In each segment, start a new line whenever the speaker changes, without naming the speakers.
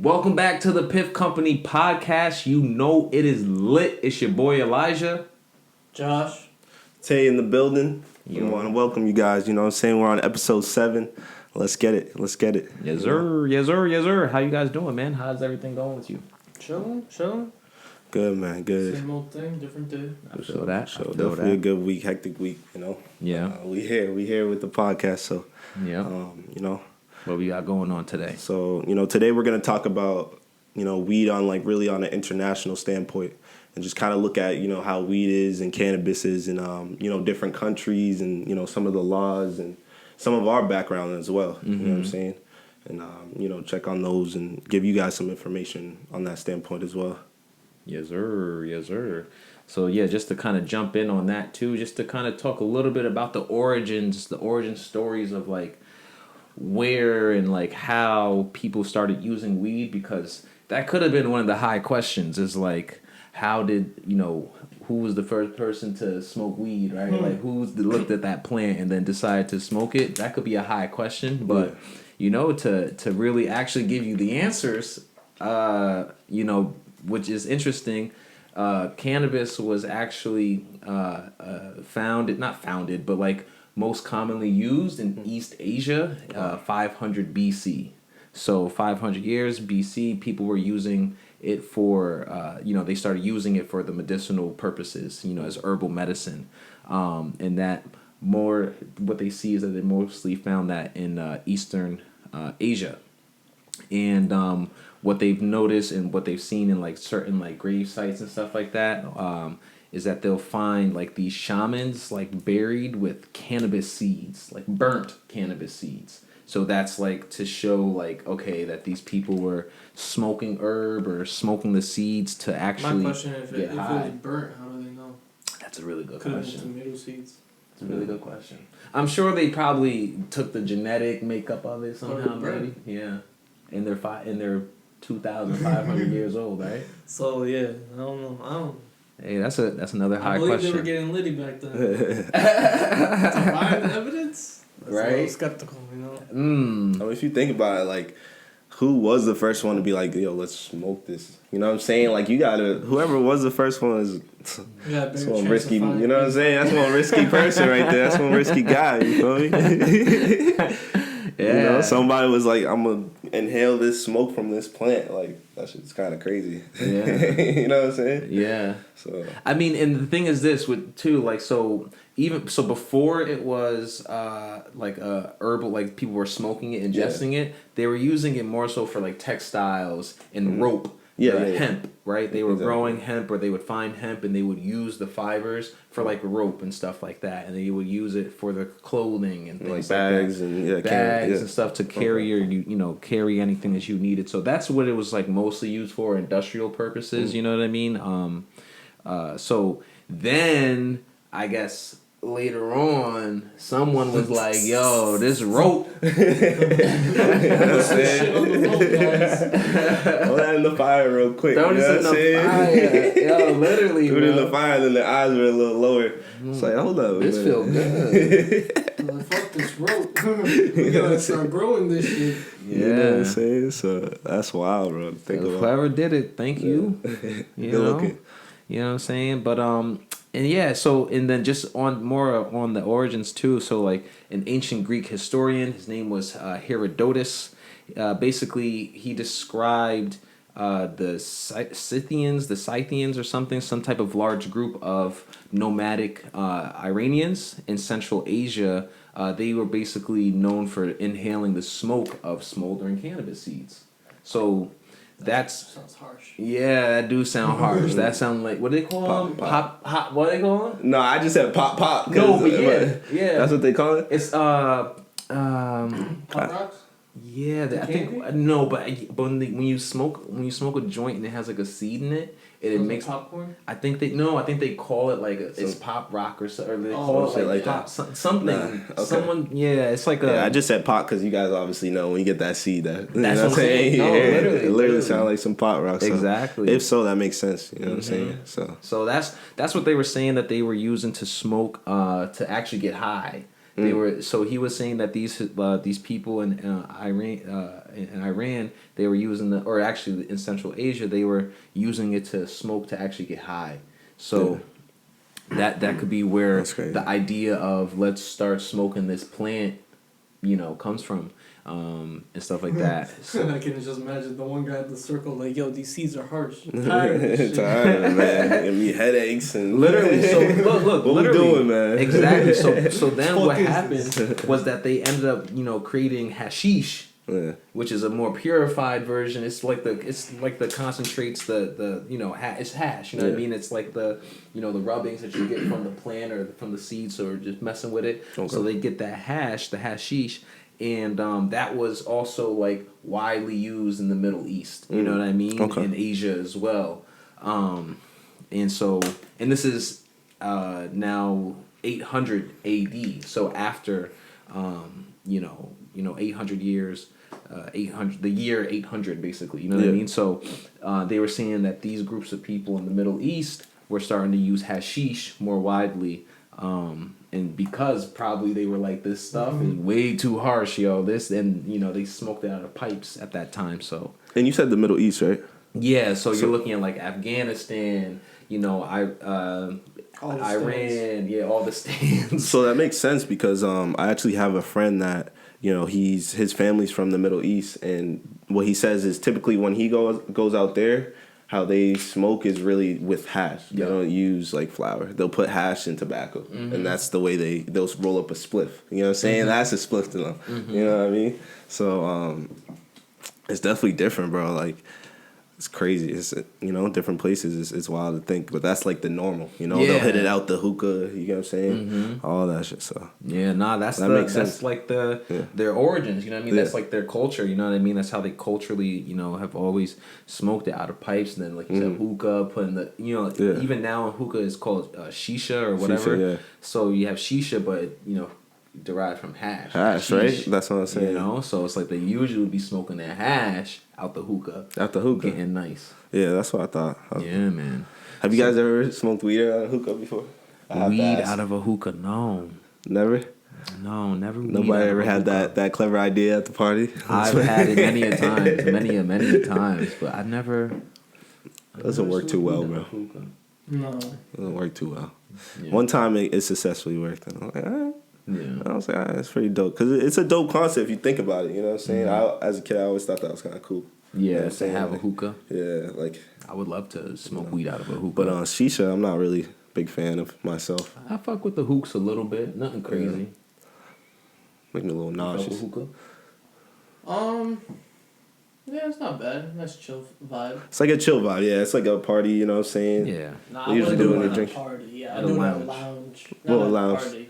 Welcome back to the Piff Company Podcast. You know it is lit. It's your boy Elijah.
Josh.
Tay in the building. I want to welcome you guys. You know what I'm saying? We're on episode 7. Let's get it.
Yes, sir. Yes, sir. Yes, sir. How you guys doing, man? How's everything going with you?
Chilling.
Good, man. Good.
Same old thing, different day.
I feel that.
Definitely a good week, hectic week, you know?
Yeah.
We here with the podcast, so.
Yeah.
You know.
What we got going on today?
So, you know, today we're going to talk about, you know, weed on like really on an international standpoint and just kind of look at, you know, how weed is and cannabis is in, you know, different countries and, you know, some of the laws and some of our background as well. Mm-hmm. You know what I'm saying? And, you know, check on those and give you guys some information on that standpoint as well.
Yes, sir. Yes, sir. So, yeah, just to kind of jump in on that, too, just to kind of talk a little bit about the origin stories of, like, where and, like, how people started using weed, because that could have been one of the high questions is, like, how did, you know, who was the first person to smoke weed, right? Like, who looked at that plant and then decided to smoke it? That could be a high question, but, you know, to really actually give you the answers, you know, which is interesting. Cannabis was actually not founded, but like most commonly used in East Asia, 500 BC. So 500 years BC, people were using it for, you know, they started using it for the medicinal purposes, you know, as herbal medicine. And that what they see is that they mostly found that in Eastern Asia. And what they've noticed and what they've seen in like certain like grave sites and stuff like that is that they'll find like these shamans like buried with cannabis seeds, like burnt cannabis seeds. So that's like to show like, okay, that these people were smoking herb or smoking the seeds to actually
My question is, if it was burnt, how do they know?
That's a really good
Could
question.
have been tomato seeds.
It's a really good question. I'm sure they probably took the genetic makeup of it somehow, maybe. Yeah. And they're 2,500 years old, right?
So yeah, I don't know.
Hey, that's another high question.
I believe they were getting litty back then. To find evidence, that's
right?
A little skeptical, you know.
I mean, if you think about it, like, who was the first one to be like, yo, let's smoke this? You know what I'm saying? Like, whoever was the first one is that's one risky. You know what I'm saying? That's one risky person right there. That's one risky guy. You feel me?
Yeah.
You know, somebody was like, I'm going to inhale this smoke from this plant. Like, that shit's kind of crazy.
Yeah.
You know what I'm saying?
Yeah.
So
I mean, and the thing is this with too, like, so before it was like herbal, like people were smoking it, ingesting it, they were using it more so for like textiles and rope. Hemp, right? They were growing hemp, or they would find hemp and they would use the fibers for like rope and stuff like that, and they would use it for the clothing and things
bags
like that.
and
bags and stuff to carry carry anything that you needed. So that's what it was like mostly used for, industrial purposes. You know what I mean? So then I guess later on, someone was like, "Yo, this rope."
Throw that in the fire real quick.
Throw this in the fire. Yo, literally,
Threw it in the fire, and then the eyes were a little lower. It's like, hold up.
This feel good.
Fuck this rope. We gotta start growing this shit.
Yeah.
You know what I'm saying? So that's wild, bro.
Whoever did it, thank you. You know?
Looking.
You know what I'm saying? But and yeah, so and then just on the origins too. So like an ancient Greek historian, his name was Herodotus. Basically, he described the Scythians or something, some type of large group of nomadic Iranians in Central Asia. They were basically known for inhaling the smoke of smoldering cannabis seeds. So sounds harsh. Yeah, that do sound harsh. That sound like, what do they call them? Pop. What do they call them?
No, I just said pop.
No, but yeah.
That's what they call it.
It's
Pop rocks.
Yeah, I think no, but when you smoke a joint and it has like a seed in it, it makes
popcorn.
I think they call it like it's pop rock or something. Or they call it like pop,
that.
Something.
Okay.
Someone. Yeah, it's like
I just said pop because you guys obviously know when you get that seed that's
what I'm saying. No,
it literally sounds like some pot rock. So
exactly.
If so, that makes sense. You know what I'm saying?
So that's what they were saying that they were using to smoke to actually get high. They were so he was saying that these people in Iran they were using or actually in Central Asia they were using it to smoke to actually get high. So that could be where the idea of let's start smoking this plant, comes from. And stuff like that.
So I can just imagine the one guy at the circle like, yo, these seeds are harsh. I'm tired of this shit.
Tired, man. Give me headaches and
literally. So look,
what we doing, man?
Exactly. So then what happened was that they ended up, creating hashish, which is a more purified version. It's like the concentrates, it's hash. You know what I mean? It's like the the rubbings that you get from the plant or from the seeds or just messing with it. Okay. So they get that hash, the hashish. And that was also like widely used in the Middle East. You know what I mean? Okay. In Asia as well. And this is now 800 AD. So after 800 years, 800 the year 800 basically. You know what I mean? So they were saying that these groups of people in the Middle East were starting to use hashish more widely. And because probably they were like, this stuff is way too harsh, yo. They smoked it out of pipes at that time. So. And
you said the Middle East, right?
Yeah. So you're looking at like Afghanistan, Iran, all the stands.
So that makes sense because I actually have a friend that his family's from the Middle East, and what he says is typically when he goes out there, how they smoke is really with hash. They don't use like flour. They'll put hash in tobacco, and that's the way they'll roll up a spliff. You know what I'm saying? That's a spliff to them. You know what I mean? So it's definitely different, bro. Like it's crazy. It's different places. It's wild to think, but that's like the normal. They'll hit it out the hookah. You know what I'm saying? All that shit. So
that makes sense. That's like their origins. You know what I mean? That's like their culture. You know what I mean? That's how they culturally have always smoked it out of pipes. And then like you said, hookah. Putting the even now hookah is called shisha or whatever. Shisha, yeah. So you have shisha, but derived from hash.
Hash, right? That's what I'm saying.
So it's like they usually would be smoking that hash out the hookah. Getting nice.
Yeah, that's what I thought.
Yeah, man.
Have you guys ever smoked weed out of a hookah before?
Weed out of a hookah? No.
Never?
No, never.
Nobody ever had that clever idea at the party?
I've had it many a times, but I never...
It doesn't work too well, bro.
No.
It doesn't work too well. Yeah. One time it successfully worked, and I'm like, all right. Yeah. I was like, that's pretty dope. Because it's a dope concept if you think about it. You know what I'm saying? As a kid, I always thought that was kind of cool.
Yeah, to have a hookah.
Yeah, like...
I would love to smoke weed out of a hookah.
But shisha, I'm not really a big fan of myself.
I fuck with the hooks a little bit. Nothing crazy.
Make me a little nauseous.
Hookah?
Yeah, it's not bad. Nice chill vibe.
It's like a chill vibe, yeah. It's like a party, you know what I'm saying?
Yeah.
Nah, I usually do it at a party. Yeah, I do it at a lounge.
Well, a lounge.
Party.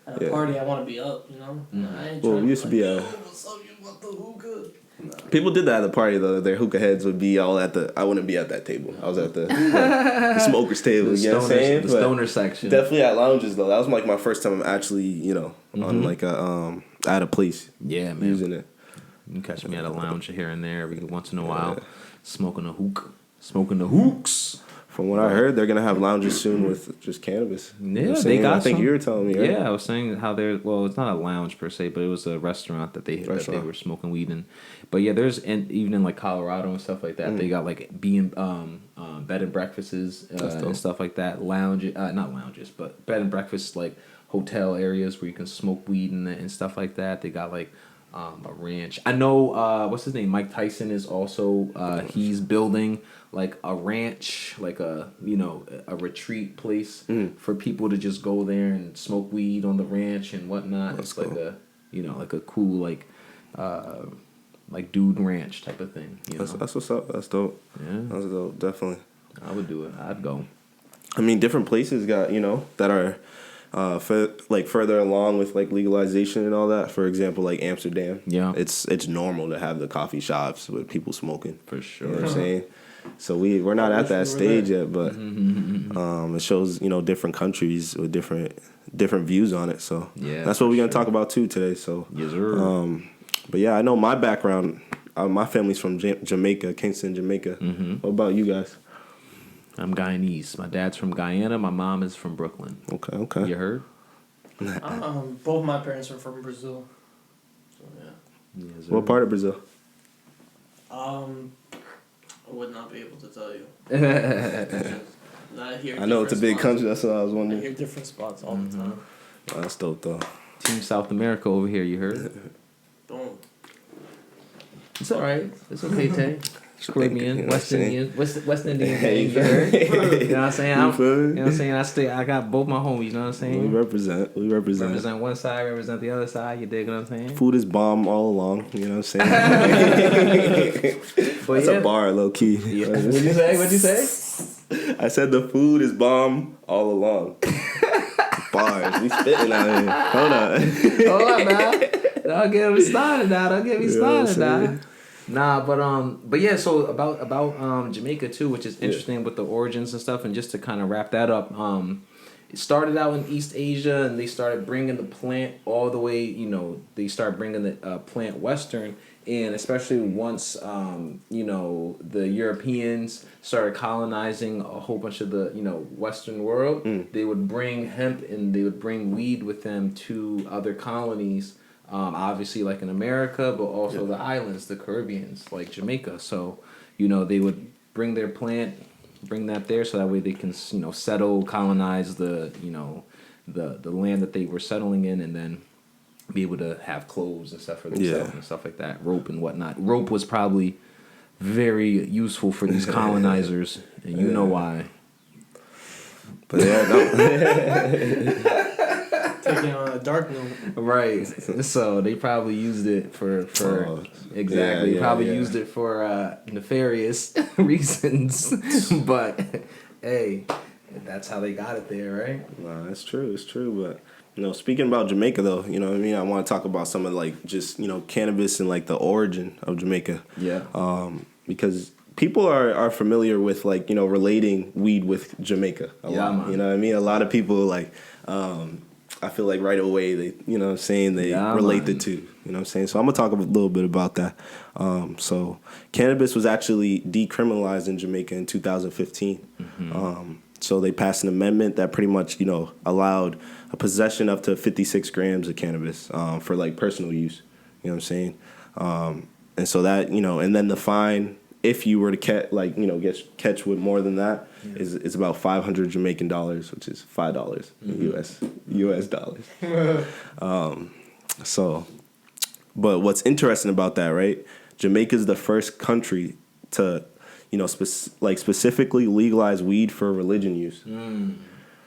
At a party, I want to be up, I ain't
we used to be
what's up, you want the hookah? Nah.
People did that at the party, though. Their hookah heads would be all I wouldn't be at that table. I was at the smokers table, you know what I'm saying?
The stoner section.
Definitely at lounges, though. That was like my first time actually, on like at a place.
Yeah, man.
Using it.
You can catch me at a lounge here and there every once in a while, smoking the hooks.
From what I heard, they're gonna have lounges soon with just cannabis.
Yeah, they got.
I think you were telling me. Right?
Yeah, I was saying how they're. Well, it's not a lounge per se, but it was a restaurant that they were smoking weed in. But yeah, even in like Colorado and stuff like that, they got like bed and breakfasts and stuff like that. Not lounges, but bed and breakfasts like hotel areas where you can smoke weed and stuff like that. They got like. A ranch. I know. What's his name? Mike Tyson is also. He's building like a ranch, like a retreat place for people to just go there and smoke weed on the ranch and whatnot. It's cool. Like a cool like dude ranch type of thing.
That's what's up. That's dope.
Yeah,
that's dope. Definitely.
I would do it. I'd go.
I mean, different places got that are. Further along with like legalization and all that. For example, like Amsterdam. Yeah, it's normal to have the coffee shops with people smoking.
For sure.
You know what I'm saying? So we're not at that stage yet, but it shows different countries with different views on it. So that's what we're gonna talk about too today. So
yes, sir.
But yeah, I know my background. My family's from Jamaica, Kingston, Jamaica. What about you guys?
I'm Guyanese. My dad's from Guyana. My mom is from Brooklyn.
Okay.
You heard?
Both my parents are from Brazil. So yeah.
Yes,
What part of Brazil?
I would not be able to tell you. I hear
I know it's a big
spots.
country. That's what I was
I
wondering.
hear different spots all the time.
Oh, that's dope though.
Team South America over here, you heard?
Don't.
It's alright. It's okay, Tay. Caribbean,
You know
West
what I'm
Indian, West Indian gang, you heard? You know what I'm saying? You know what I'm saying? I got both my homies, you know what I'm saying?
We represent.
Represent one side, represent the other side, you dig what I'm saying?
Food is bomb all along, you know what I'm saying?
But
That's a bar, low key.
Yeah. What'd you say?
I said the food is bomb all along. Bars. We spitting out here. Hold on.
Hold on now. Don't get me started now. Don't get me started now. Nah, but yeah. So about Jamaica too, which is interesting with the origins and stuff, and just to kind of wrap that up, it started out in East Asia, and they started bringing the plant all the way. You know, they started bringing the plant western, and especially once the Europeans started colonizing a whole bunch of the Western world, they would bring hemp and they would bring weed with them to other colonies. Obviously, like in America, but also the islands, the Caribbeans, like Jamaica. So, they would bring their plant, bring that there, so that way they can, settle, colonize the land that they were settling in, and then be able to have clothes and stuff for themselves and stuff like that, rope and whatnot. Rope was probably very useful for these colonizers, and you know why.
But
Taking on a dark note.
Right. So they probably used it for exactly. Used it for nefarious reasons. But hey, that's how they got it there, right?
No, it's true. It's true. But speaking about Jamaica though, you know what I mean? I want to talk about some of like just, cannabis and like the origin of Jamaica.
Yeah.
Because people are familiar with like, relating weed with Jamaica a lot.
Man.
You know what I mean? A lot of people like I feel like right away they, they relate the two. You know what I'm saying? So I'm going to talk a little bit about that. So cannabis was actually decriminalized in Jamaica in 2015. Mm-hmm. So they passed an amendment that pretty much, allowed a possession up to 56 grams of cannabis for like personal use. You know what I'm saying? And so that, and then the fine, if you were to catch with more than that, is about 500 Jamaican dollars, which is $5 US dollars. But what's interesting about that, right? Jamaica is the first country to, specifically legalize weed for religion use.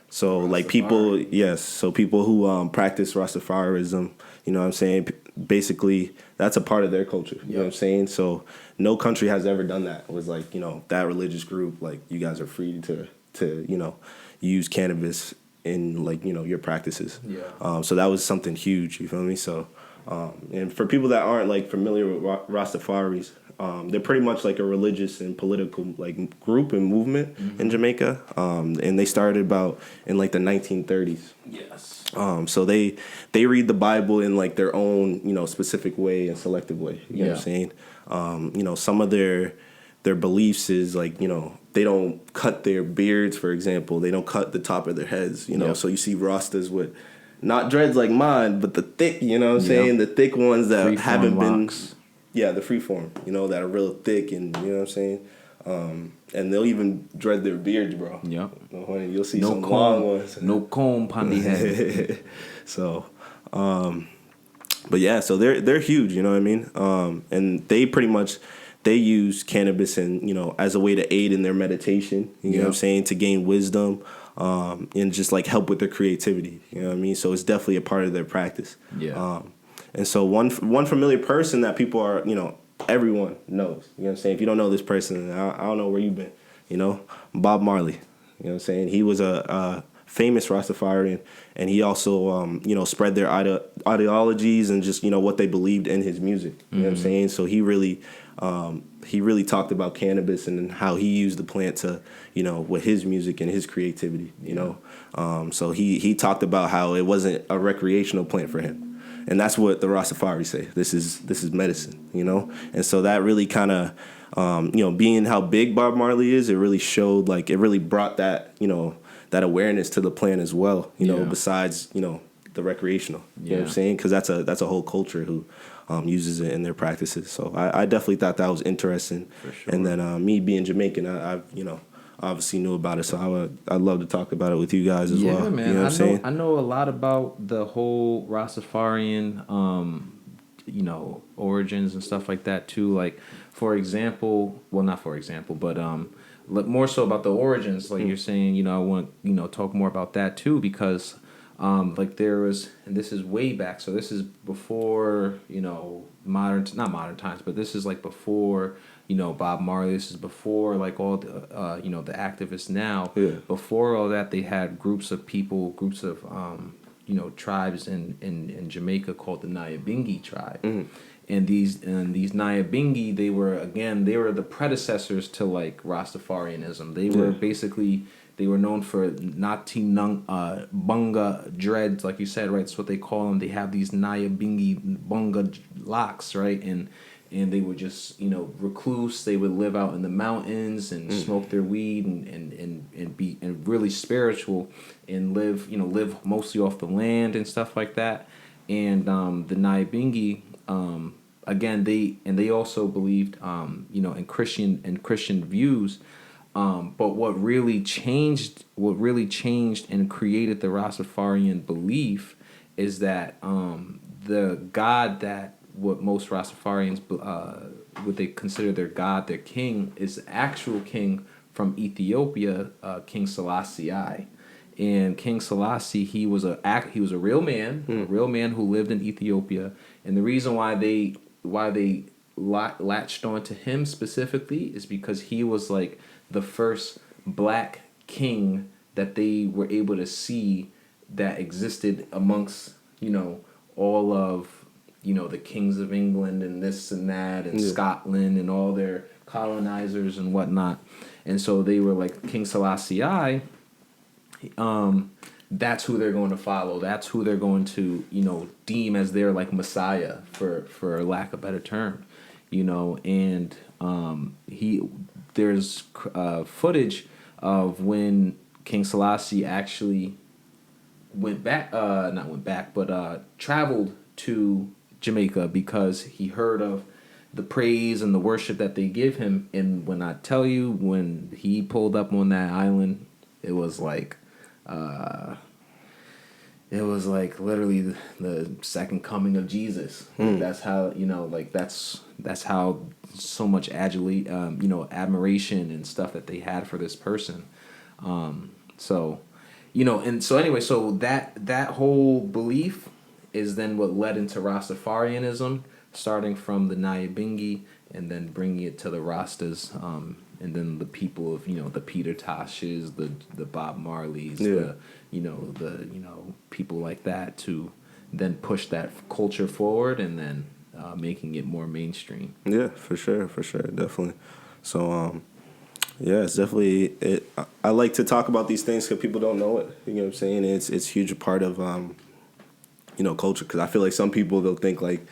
So like people, so people who practice Rastafarianism, you know what I'm saying? Basically, that's a part of their culture. You know what I'm saying? So no country has ever done that. It was like, that religious group, like you guys are free to use cannabis in like, your practices. Yeah. So that was something huge, you feel me? So, and for people that aren't like familiar with Rastafaris, they're pretty much like a religious and political like group and movement in Jamaica. And they started about in like the 1930s. Yes. So they read the Bible in like their own, specific way and selective way. You know what I'm saying? Some of their beliefs is like, they don't cut their beards, for example. They don't cut the top of their heads, So you see Rastas with not dreads like mine, but the thick, you know what I'm saying? The thick ones that
Freeform
haven't been...
locks.
Yeah, the freeform, that are real thick and, you know what I'm saying? And they'll even dread their beards, bro.
Yep.
You'll see some long ones.
No comb on the head.
So, but yeah, so they're huge, you know what I mean? And they pretty much, they use cannabis and, as a way to aid in their meditation, you know what I'm saying? To gain wisdom, and just like help with their creativity, you know what I mean? So it's definitely a part of their practice. Yeah. And so one familiar person that people are, everyone knows. You know what I'm saying? If you don't know this person, I don't know where you've been. Bob Marley. You know what I'm saying? He was a famous Rastafarian, and he also, spread their ideologies and just, what they believed in his music. You know what I'm saying? So he really talked about cannabis and how he used the plant to, with his music and his creativity, So he talked about how it wasn't a recreational plant for him. And that's what the Rastafari say. This is medicine, And so that really kind of, being how big Bob Marley is, it really showed, like, it really brought that, that awareness to the plant as well, besides, the recreational. You know what I'm saying? Because that's a whole culture who uses it in their practices. So I definitely thought that was interesting.
For sure.
And then me being Jamaican, I obviously knew about it. So I'd love to talk about it with you guys as well.
Yeah, man.
You know what I'm saying?
I know a lot about the whole Rastafarian, origins and stuff like that too. Like, for example, well, not for example, but more so about the origins. Like you're saying, I want talk more about that too, because like there was, and this is way back. So this is before not modern times, but this is like before Bob Marley. This is before like all the the activists now.
Yeah.
Before all that, they had groups of people, tribes in Jamaica called the Nyabingi tribe.
Mm-hmm.
And these Nyabingi, they were the predecessors to like Rastafarianism. They were they were known for Nati Bunga dreads, like you said, right? That's what they call them. They have these Nyabingi Bunga locks, right? And they were just recluse. They would live out in the mountains and smoke their weed and be really spiritual and live mostly off the land and stuff like that. And the Nyabingi, again, they also believed in Christian views. But what really changed and created the Rastafarian belief is that the God that what most Rastafarians what they consider their God, their king, is the actual king from Ethiopia, King Selassie I. And King Selassie, he was a real man, a real man who lived in Ethiopia. And the reason why they latched on to him specifically is because he was like the first black king that they were able to see that existed amongst all of the kings of England and this and that and Scotland and all their colonizers and whatnot. And so they were like, King Selassie I, that's who they're going to follow. That's who they're going to, deem as their like Messiah, for lack of a better term, and there's footage of when King Selassie actually traveled to Jamaica because he heard of the praise and the worship that they give him. And when I tell you, when he pulled up on that island, it was like literally the second coming of Jesus. That's how that's how so much admiration and stuff that they had for this person. So that whole belief is then what led into Rastafarianism, starting from the Nyabingi and then bringing it to the Rastas, and then the people of the Peter Toshes, the Bob Marleys, the people like that, to then push that culture forward and then making it more mainstream.
Yeah, for sure, definitely. So it's definitely I like to talk about these things because people don't know it. You know what I'm saying? It's a huge part of culture, because I feel like some people, they'll think like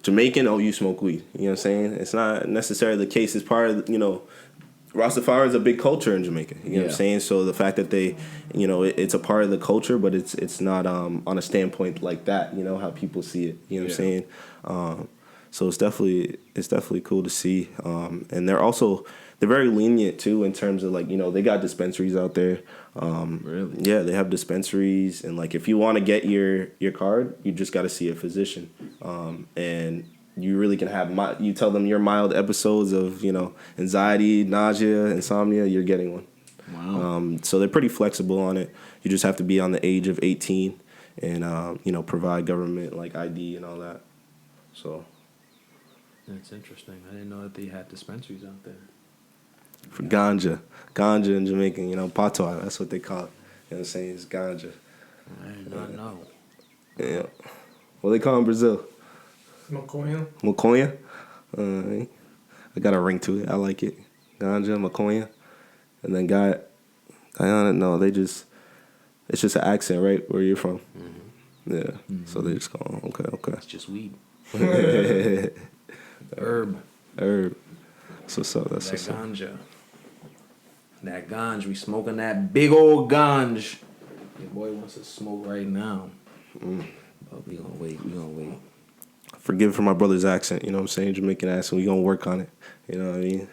Jamaican, oh, you smoke weed. You know what I'm saying? It's not necessarily the case. It's part of Rastafari is a big culture in Jamaica. You know what I'm saying? So the fact that they, it's a part of the culture, but it's not on a standpoint like that. How people see it. You know what I'm saying? So it's definitely cool to see. And they're very lenient too in terms of like they got dispensaries out there.
Really?
Yeah, they have dispensaries, and like if you want to get your card, you just got to see a physician. And you really can have you tell them your mild episodes of anxiety, nausea, insomnia, you're getting one.
Wow.
So they're pretty flexible on it. You just have to be on the age of 18 and provide government like ID and all that. So
that's interesting. I didn't know that they had dispensaries out there.
For ganja in Jamaican, patois, that's what they call it. You know what I'm saying? It's ganja.
I did not know.
Yeah. What they call in Brazil? Maconha. I got a ring to it. I like it. Ganja, maconha. And then Guyana, no, it's just an accent, right? Where you're from. Mm-hmm. Yeah. Mm-hmm. So they just go, okay.
It's just weed. Herb.
So that's
that ganja. That ganj, we smoking that big old ganj. Your boy wants to smoke right now. But we gonna wait.
Forgive for my brother's accent, you know what I'm saying? Jamaican accent. We gonna work on it. You know what I mean?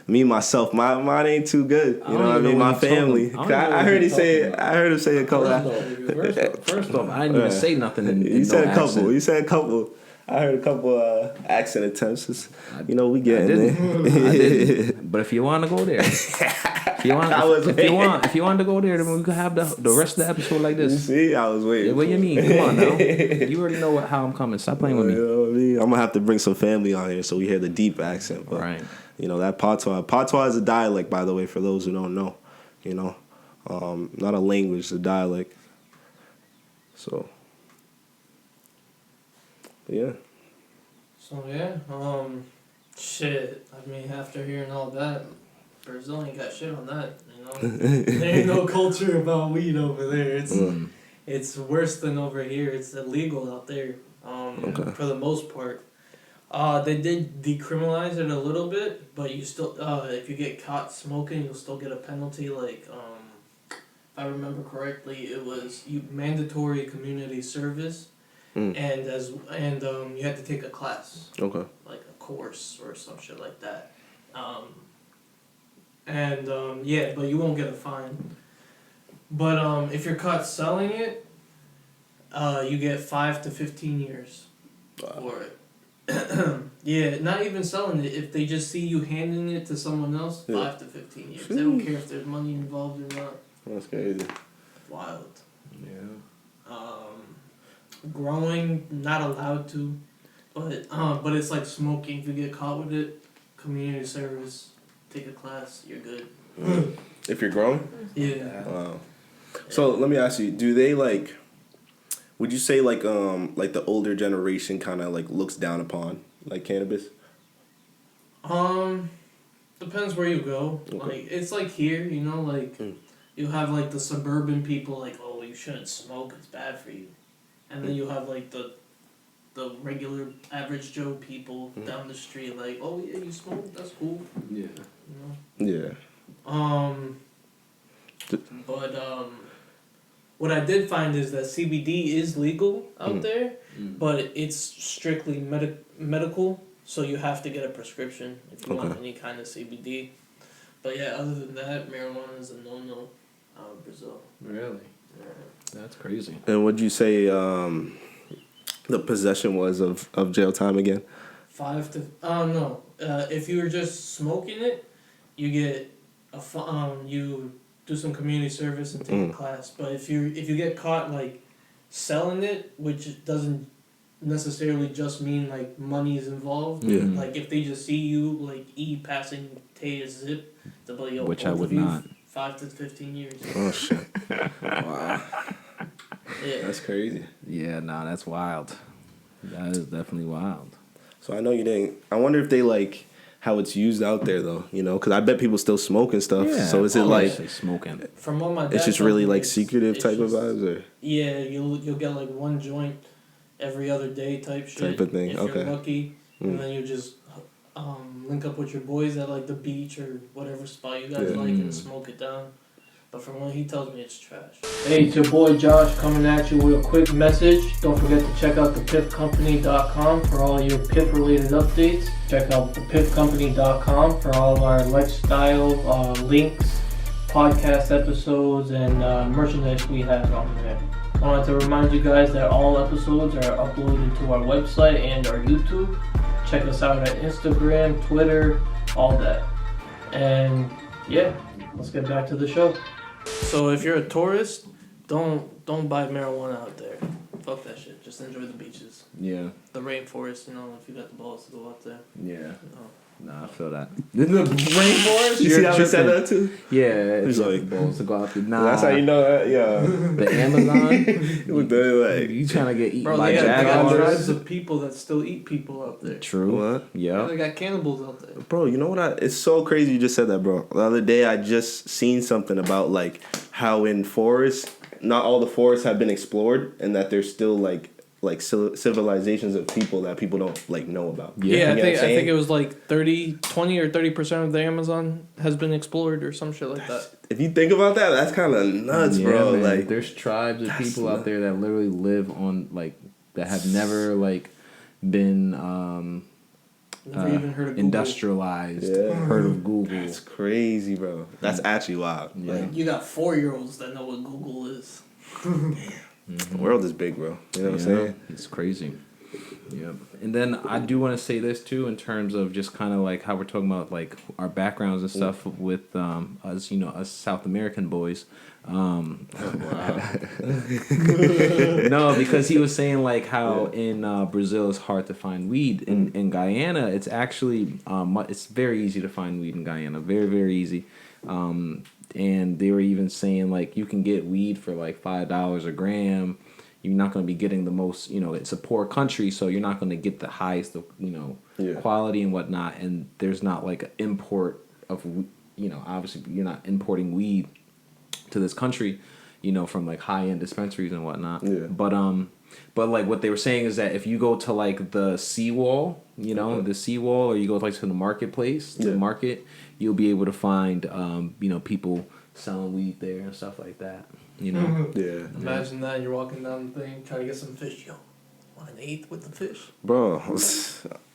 Me myself, mine ain't too good. You know what I mean? My family. I heard him say a couple.
First off, I didn't even say nothing.
You said a couple. I heard a couple accent attempts. You know, we getting there.
I didn't. But if you want to go there, if you want to go there, then we could have the rest of the episode like this.
See, I was waiting.
What do you mean? Come on now. You already know how I'm coming. Stop playing with me.
You know what I mean? I'm gonna have to bring some family on here so we hear the deep accent. But,
right.
You know, that patois is a dialect, by the way, for those who don't know. You know, not a language, it's a dialect. So, yeah.
So yeah, shit. I mean, after hearing all that, Brazil ain't got shit on that. You know, there ain't no culture about weed over there. It's worse than over here. It's illegal out there. For the most part. They did decriminalize it a little bit, but you still, if you get caught smoking, you'll still get a penalty. Like, if I remember correctly, it was mandatory community service, and you had to take a class.
Okay.
Like a course or some shit like that. Yeah, but you won't get a fine. But if you're caught selling it, you get 5 to 15 years for it. Yeah, not even selling it. If they just see you handing it to someone else, 5 to 15 years. They don't care if there's money involved or not.
That's crazy.
Wild.
Yeah.
Growing, not allowed to, but it's like smoking. If you get caught with it, community service, take a class, you're good.
If you're growing?
Yeah.
Wow. So let me ask you: do they like? Would you say like the older generation kind of like looks down upon like cannabis?
Depends where you go.
Okay.
Like it's like here, you know, like you have like the suburban people like, oh, you shouldn't smoke, it's bad for you, and then you have like the regular average Joe people down the street like, oh yeah, you smoke, that's cool.
Yeah.
You know?
Yeah.
But what I did find is that CBD is legal out there, but it's strictly medical, so you have to get a prescription if you want any kind of CBD. But yeah, other than that, marijuana is a no-no out of Brazil.
Really?
Yeah.
That's crazy.
And what'd you say the possession was of jail time again?
5 to no. If you were just smoking it, you get you do some community service and take a class. But if you get caught like selling it, which doesn't necessarily just mean like money is involved.
Yeah.
Like if they just see you like passing Tay a zip, they'll be like,
which I would not.
5 to 15 years.
Oh shit! Wow.
Yeah.
That's crazy.
Yeah, nah, that's wild. That is definitely wild.
So I know you didn't. I wonder if they like how it's used out there though. You know, because I bet people still smoke and stuff.
Yeah,
so is it like
smoking?
From what my dad
it's just
told
really
me,
like secretive type of vibes, or
yeah, you'll get like one joint every other day type shit.
Type of thing.
If
Okay.
you're lucky, and then you just link up with your boys at like the beach or whatever spot you guys like and smoke it down. But from what he tells me, it's trash. Hey, it's your boy Josh coming at you with a quick message. Don't forget to check out the piffcompany.com for all your Piff-related updates. Check out the piffcompany.com for all of our lifestyle links, podcast episodes, and merchandise we have on there. I wanted to remind you guys that all episodes are uploaded to our website and our YouTube. Check us out at Instagram, Twitter, all that. And yeah, let's get back to the show. So if you're a tourist, don't buy marijuana out there. Fuck that shit. Just enjoy the beaches.
Yeah.
The rainforest, you know, if you got the balls to go out there.
Yeah.
No.
Nah, I feel that. The rainforest?
you see how he said that too?
Yeah, it's
He's
like
like,
balls to go out there. Nah.
That's how you know that, yeah.
The Amazon.
Look, they're like,
You trying to get eaten
Bro,
by
they got
jaguars?
tribes of people that still eat people out there.
True.
What?
Yeah.
They got cannibals out there.
Bro, you know what? It's so crazy you just said that, bro. The other day I just seen something about like how in forests, not all the forests have been explored, and that there's still like like civilizations of people that people don't like know about.
Yeah,
You know
I think it was like 20 or 30% of the Amazon has been explored or some shit like that.
If you think about that, that's kind of nuts, bro.
Man.
Like,
there's tribes of people out there that literally live on like that have never like been
Never even heard of Google.
industrialized. Heard of Google?
That's crazy, bro. That's actually wild.
Yeah.
Like,
You got 4-year-olds that know what Google is.
the world is big, bro. You know what I'm saying?
It's crazy. Yep. And then I do want to say this too, in terms of just kind of like how we're talking about like our backgrounds and stuff with us, us South American boys. No, because he was saying like how in Brazil it's hard to find weed. In Guyana, it's actually it's very easy to find weed in Guyana. Very, very easy. And they were even saying like you can get weed for like $5 a gram. You're not going to be getting the most, it's a poor country, so you're not going to get the highest, quality and whatnot. And there's not like an import of, obviously you're not importing weed to this country, from like high end dispensaries and whatnot.
Yeah.
But like what they were saying is that if you go to like the seawall, the seawall, or you go like to the marketplace, to the market, you'll be able to find, people selling weed there and stuff like that.
Yeah.
Imagine that you're walking down the thing trying to get some fish. Yo, want an eighth with the fish?
Bro,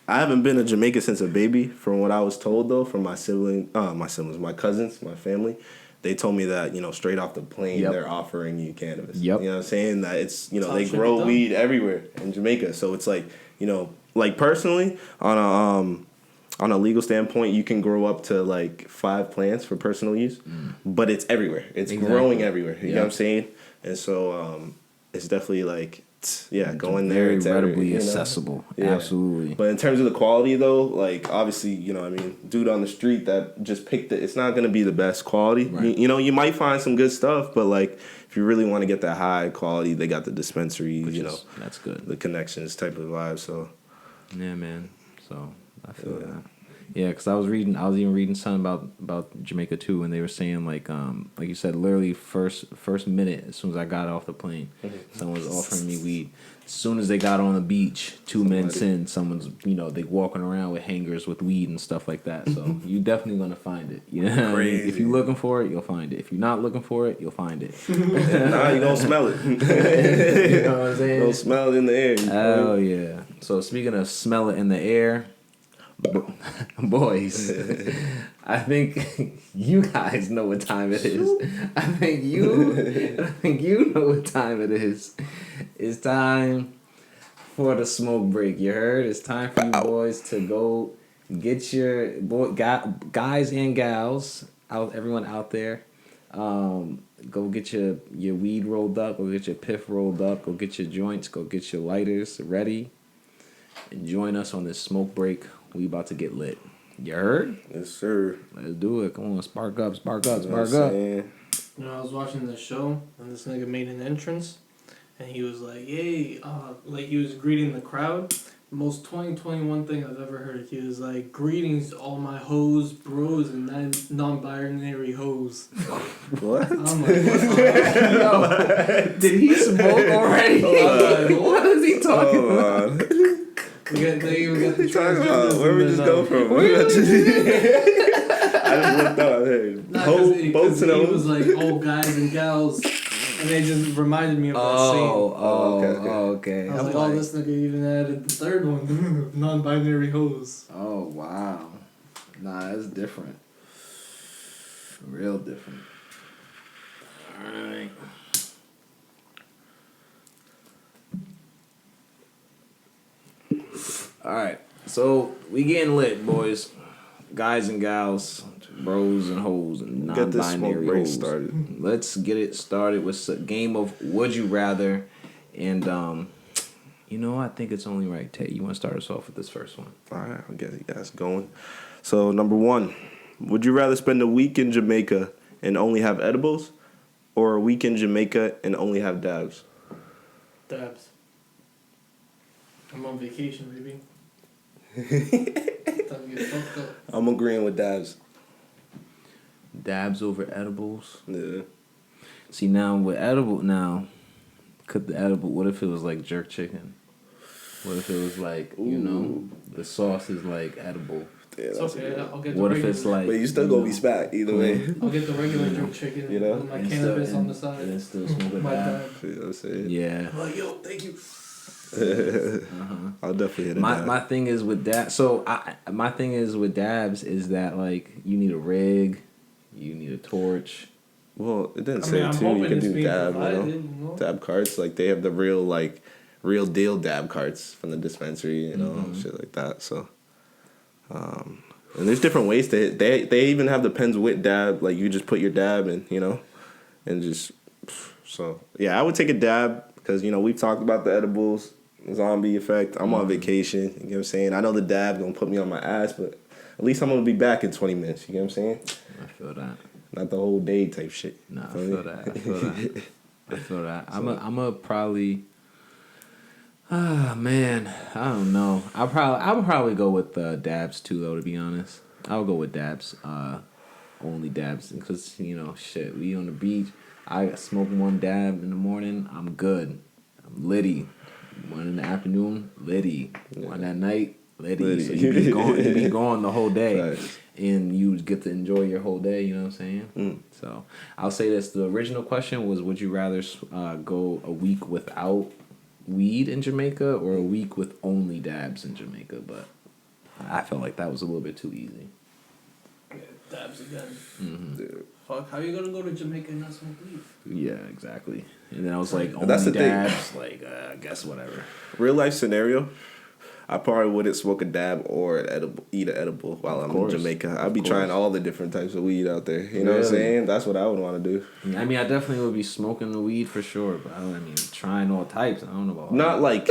I haven't been to Jamaica since a baby. From what I was told though, from my cousins, my family, they told me that straight off the plane they're offering you cannabis.
Yep.
You know what I'm saying? That it's they grow weed everywhere in Jamaica. So it's like like personally on a legal standpoint, you can grow up to like 5 plants for personal use, but it's everywhere. It's growing everywhere. You know what I'm saying? And so it's definitely like, going there.
Very
it's
readily accessible. Yeah. Absolutely.
But in terms of the quality though, like obviously, dude on the street that just picked it, it's not going to be the best quality. Right. You might find some good stuff, but like if you really want to get that high quality, they got the dispensaries,
that's good.
The connections type of vibe. So
yeah, man. So I feel that. Yeah, because I was even reading something about Jamaica too, and they were saying like you said, literally first minute as soon as I got off the plane, someone was offering me weed. As soon as they got on the beach, 2 minutes in, someone's they walking around with hangers with weed and stuff like that. So you definitely gonna find it. Crazy. If you're looking for it, you'll find it. If you're not looking for it, you'll find it.
Nah, you gonna smell it.
You know what I'm saying?
You'll smell it in the air.
Oh yeah. So speaking of smell it in the air. Boys, I think you guys know what time it is. I think you know what time it is. It's time for the smoke break. You heard? It's time for you boys to go get your guys and gals everyone out there. Go get your weed rolled up. Go get your piff rolled up. Go get your joints. Go get your lighters ready. And join us on this smoke break. We about to get lit. You heard?
Yes, sir.
Let's do it. Come on, spark up.
I was watching the show, and this nigga made an entrance, and he was like, "Yay!" Like he was greeting the crowd. The most 2021 thing I've ever heard. He was like, "Greetings to all my hoes, bros, and non-binary hoes."
What?
I'm like, yo, did he smoke already?
What is he talking about?
We got the
talking about? Where we just go from? I just looked up. Hey, boats and
he was like, "Oh, guys and gals," and they just reminded me of that scene.
Okay.
I was like, this nigga even added the third one, non-binary hoes.
Oh wow, nah, that's different. Real different. All right. All right, so we getting lit, boys, guys and gals, bros and hoes, and non-binary
Get this smoke break
hoes.
started.
Let's get it started with a game of Would You Rather, and I think it's only right. Tay, you want to start us off with this first one?
All right, I'll get you guys going. So number 1, would you rather spend a week in Jamaica and only have edibles, or a week in Jamaica and only have dabs?
Dabs. I'm on vacation, baby. Time to get fucked up.
I'm agreeing with dabs.
Dabs over edibles.
Yeah.
See, now with Could the edible? What if it was like jerk chicken? What if it was like the sauce is like edible?
Yeah, it's okay. I'll get the
what
regular.
if it's like?
But you still gonna be smacked either way.
I'll get the regular jerk chicken. With my cannabis on the side.
And then still smoke a
my
dab.
You know what I'm saying?
Yeah.
Like, yo, thank you.
I'll definitely hit a dab.
My thing is with that. So my thing is with dabs is that like you need a rig, you need a torch.
Well, it didn't say too. You can do dab, dab carts. Like they have the real deal dab carts from the dispensary, shit like that. So, and there's different ways to hit. They even have the pens with dab. Like you just put your dab in, and just. So yeah, I would take a dab because we've talked about the edibles, zombie effect. I'm on vacation. You know what I'm saying? I know the dab gonna put me on my ass, but at least I'm gonna be back in 20 minutes. You know what I'm saying?
I feel that.
Not the whole day type shit.
Nah, I feel that. I feel that. I'm a probably. Ah man, I don't know. I would probably go with dabs too, though. To be honest, I would go with dabs. Only dabs, because shit. We on the beach. I smoke one dab in the morning. I'm good. I'm litty. One in the afternoon, litty. One at night, litty. So you be gone the whole day. Right. And you get to enjoy your whole day, you know what I'm saying? So I'll say this. The original question was, would you rather go a week without weed in Jamaica or a week with only dabs in Jamaica? But I felt like that was a little bit too easy.
Yeah, dabs again.
Mm-hmm.
Dude. Fuck, how you gonna go to Jamaica and not smoke weed?
Yeah, exactly. And then I was like, only
that's the
dabs,
thing.
like, I guess whatever.
Real life scenario. I probably wouldn't smoke a dab or eat an edible while I'm in Jamaica. I'd be trying all the different types of weed out there. You know what I'm saying? That's what I would want to do.
I mean, I definitely would be smoking the weed for sure, but I mean, trying all types. I don't know about
not like,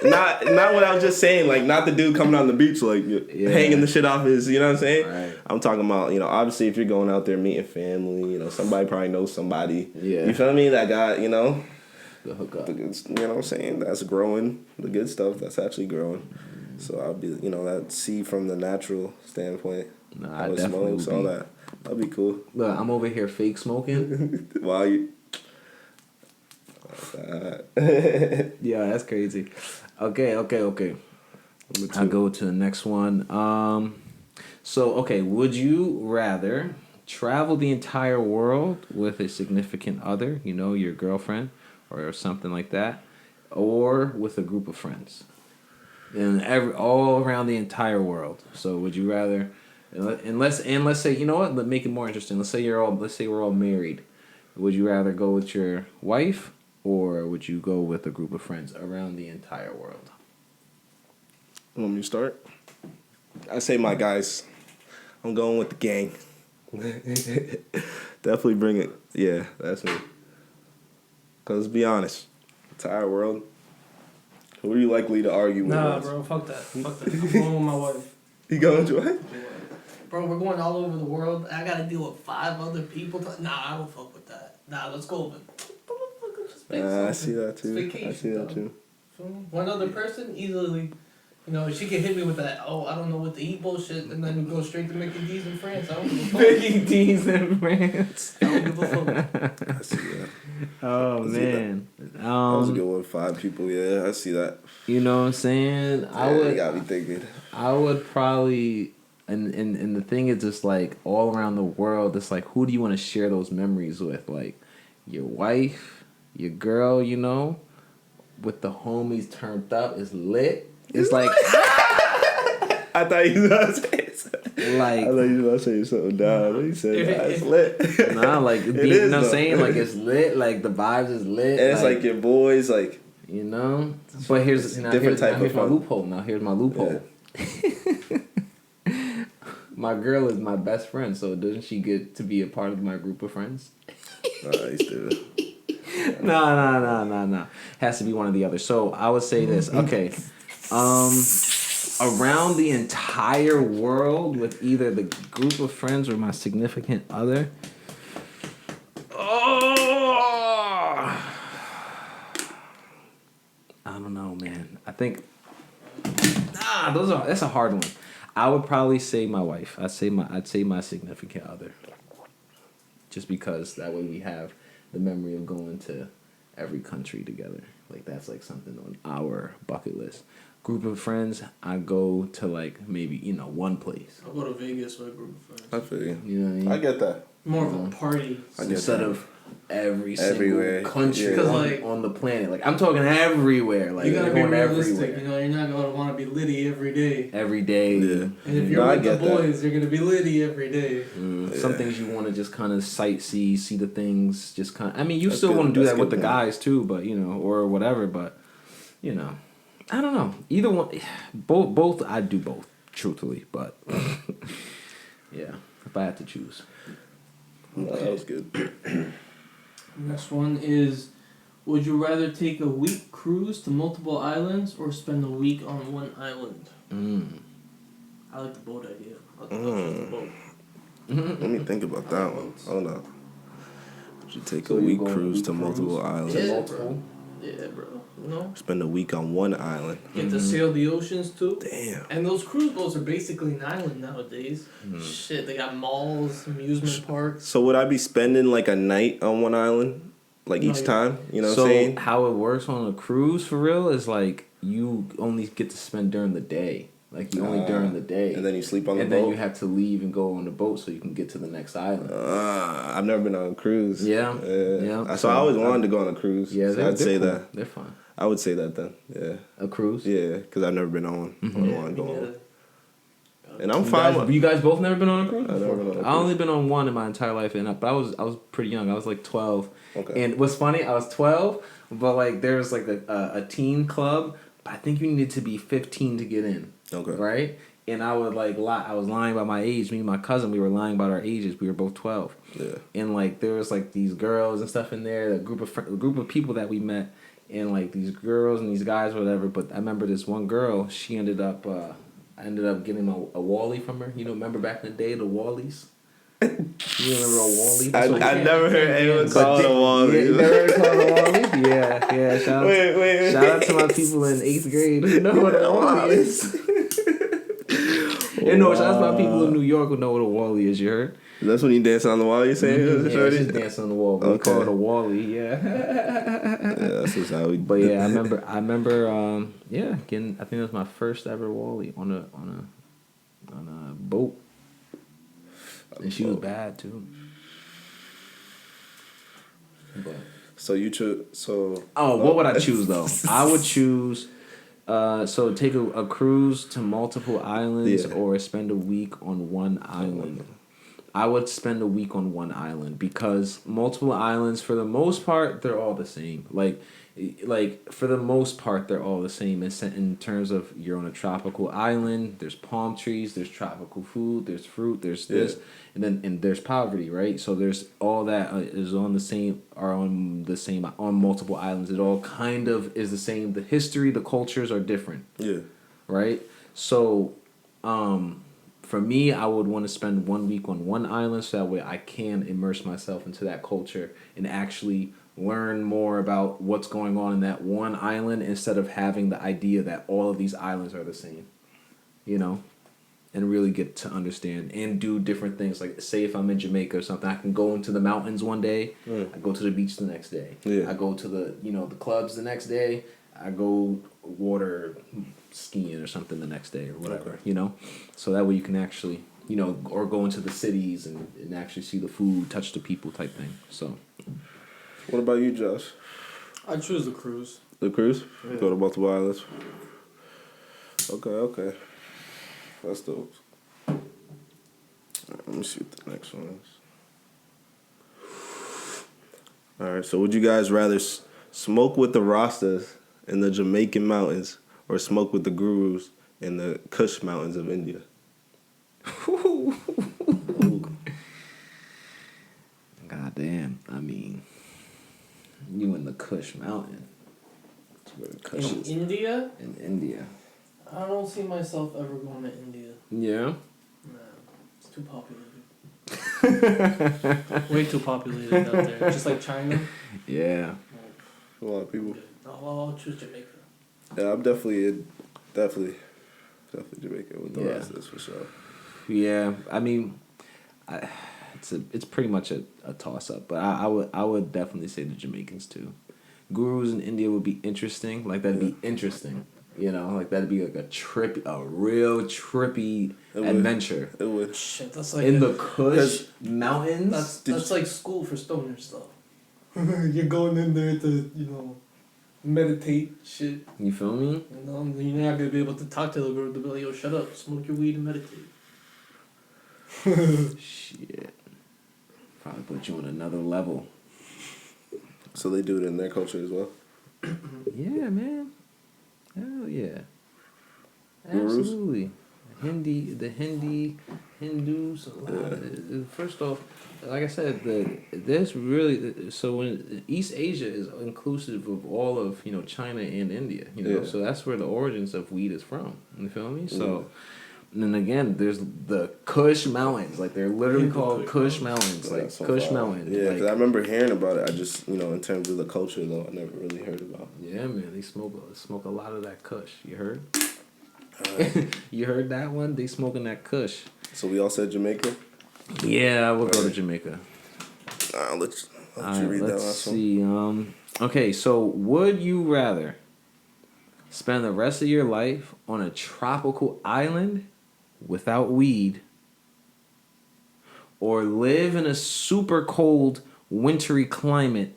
not what I was just saying. Like, not the dude coming on the beach like hanging the shit off his. You know what I'm saying? Right. I'm talking about obviously if you're going out there meeting family, somebody probably knows somebody. Yeah. You feel me? That guy,
the hookup.
You know what I'm saying? That's growing. The good stuff that's actually growing. So I'll be, that see from the natural standpoint.
Nah, I definitely
smokes, all that. That'd be cool.
Look, I'm over here fake smoking.
While you.
Yeah, that's crazy. Okay. I'll go to the next one. Would you rather travel the entire world with a significant other, your girlfriend, or something like that, or with a group of friends, and all around the entire world? So would you rather, and let's say, let's make it more interesting. Let's say we're all married. Would you rather go with your wife, or would you go with a group of friends around the entire world?
Want me to start? I say my guys. I'm going with the gang. Definitely bring it. Yeah, that's me. Because, be honest, entire world, who are you likely to argue with?
Nah, bro, fuck that. I'm going with my wife.
You going with your wife?
Bro, we're going all over the world. I gotta deal with 5 other people. Nah, I don't fuck with that. Nah, let's go with
I see that too.
One other person, easily, she can hit me with that, I don't know what to eat bullshit, and then we go straight to making D's in France. I don't give a fuck.
Making D's in France.
I don't give a fuck.
I see that.
Oh, man.
That was a good one. 5 people, yeah, I see that.
You know what I'm saying?
You got me thinking.
I would probably, and the thing is just like all around the world, it's like, who do you want to share those memories with? Like your wife, your girl, with the homies turned up, is lit. It's like
I thought you were going to say something down. He said it's lit.
Nah, like you know what I'm saying? Like it's lit, like the vibes is lit.
And it's like your boys, like
But here's my loophole. Now here's my loophole. Yeah. My girl is my best friend, so doesn't she get to be a part of my group of friends?
Nice, dude.
No. Has to be one or the other. So I would say this. Okay. Around the entire world with either the group of friends or my significant other. Oh, I don't know, man. I think that's a hard one. I would probably say my wife. I'd say my significant other. Just because that way we have the memory of going to every country together. Like that's like something on our bucket list. Group of friends, I go to like maybe one place.
I'll go to Vegas with a group of friends.
I feel you.
You know what I mean?
I get that.
More of a party.
Instead of every single
Everywhere.
country
Because, like,
on the planet. Like I'm talking everywhere. Like
you gotta be
going
realistic.
everywhere.
You know, you're not gonna want to be litty every day.
Every day.
Yeah.
And if you're
I
with the
get that.
boys, you're gonna be litty every day.
Some things you want to just kind of sightsee, see the things, just kind of. I mean, you
That's
still
good.
want to do
That's
that with
good
the
point.
guys too, but or whatever. But I don't know. Either one, both. I do both, truthfully. But yeah, if I had to choose.
That was good.
Next one is, would you rather take a week cruise to multiple islands or spend a week on one island? I like the boat idea. I like the boat.
Let me think about that one. Hold on. Would you take
So
a
you
week
go
cruise
week
to multiple
cruise?
islands?
Yeah,
multiple?
bro. Yeah, bro. You know?
Spend a week on one island.
Get to sail the oceans too.
Damn.
And those cruise boats are basically an island nowadays. Shit, they got malls, amusement parks.
So would I be spending like a night on one island, like
No,
each
you-
time? You know what
So
I'm saying?
how it works on a cruise for real is like you only get to spend during the day. Like you only during the day.
And then you sleep on the
and
boat.
then you have to leave and go on the boat so you can get to the next island.
I've never been on a cruise.
Yeah. Yeah.
So I always wanted to go on a cruise.
Yeah,
so I'd say
cool.
that.
They're fun.
I would say that then. Yeah.
A cruise?
Yeah, because I've never been on one. I don't want to go
Yeah.
on. And I'm fine with
You guys both never been on a cruise?
I've never been on a
I only been on one in my entire life, but I was pretty young. I was like 12.
Okay.
And what's funny, I was 12, but like there was like a teen club, but I think you needed to be 15 to get in.
Okay.
Right? And I would like I was lying about my age. Me and my cousin, we were lying about our ages. We were both 12.
Yeah.
And like there was like these girls and stuff in there, a group of people that we met, and like these girls and these guys, whatever. But I remember this one girl. She ended up. I ended up getting a Wally from her. Remember back in the day, the Wallies. You remember a Wally?
I never heard anyone call it a Wally.
Yeah, you never heard it called a Wally? Yeah. Shout out to my people in 8th grade who know what a Wally is. Shout out to my people in New York who know what a Wally is. You heard?
That's when you dance on the wall, you saying?
Yeah, just dancing on the wall. But we call it a Wally. Yeah.
Yeah, that's just how we.
But yeah, I remember. Getting. I think that was my first ever Wally on a boat, and she was bad too. But.
So you chose. So.
Oh, what would I choose though? I would choose. So take a cruise to multiple islands or spend a week on one island. I would spend a week on one island because multiple islands, for the most part, they're all the same. Like for the most part, they're all the same in terms of you're on a tropical island. There's palm trees. There's tropical food. There's fruit. There's this, and there's poverty, right? So there's all that is on multiple islands. It all kind of is the same. The history, the cultures are different.
Yeah.
Right. So, for me, I would want to spend 1 week on one island so that way I can immerse myself into that culture and actually learn more about what's going on in that one island instead of having the idea that all of these islands are the same, and really get to understand and do different things. Like say if I'm in Jamaica or something, I can go into the mountains one day, I go to the beach the next day, I go to the clubs the next day, I go water skiing or something the next day or whatever, so that way you can actually, or go into the cities and actually see the food, touch the people type thing. So
what about you, Josh?
I choose the cruise.
The cruise?
Yeah.
Go to multiple islands. Okay. That's dope. Alright, let me see what the next one is. Alright, so would you guys rather smoke with the Rastas in the Jamaican mountains or smoke with the gurus in the Kush mountains of India?
God damn. I mean, you in the Kush mountain. That's where the Kush
In
is.
India,
In India.
I don't see myself ever going to India.
Yeah.
Nah, it's too populated. Way too populated out there. Just like China.
Yeah.
A lot of people.
I'll choose Jamaica.
Yeah, I'm definitely Jamaican with the
Yeah.
Rastas for sure.
Yeah. I mean, it's pretty much a toss up, but I would definitely say the Jamaicans too, gurus in India would be interesting. Like that'd be interesting. You know, like that'd be like a real trippy adventure.
It would.
Shit, that's like
in the Kush mountains.
That's like school for stoner stuff. You're going in there to, meditate shit.
You feel me?
You're not gonna be able to talk to the girl. They'll be like, yo, shut up, smoke your weed and meditate.
Shit. Probably put you on another level.
So they do it in their culture as well?
Yeah, man. Hell yeah.
Gurus?
Absolutely. Hindus. First off, like I said, when East Asia is inclusive of all of China and India. So that's where the origins of weed is from. You feel me? So. And then again, there's the Kush Mountains. Like, they're literally called Kush Mountains. Like, so Kush Mountains.
Yeah,
because
I remember hearing about it. I just, in terms of the culture, though, I never really heard about it.
Yeah, man. They smoke a lot of that Kush. You heard? You heard that one? They smoking that Kush.
So we all said Jamaica?
Yeah, we'll go to Jamaica.
Let's you read that last one.
Let's see. Okay, so would you rather spend the rest of your life on a tropical island without weed, or live in a super cold, wintry climate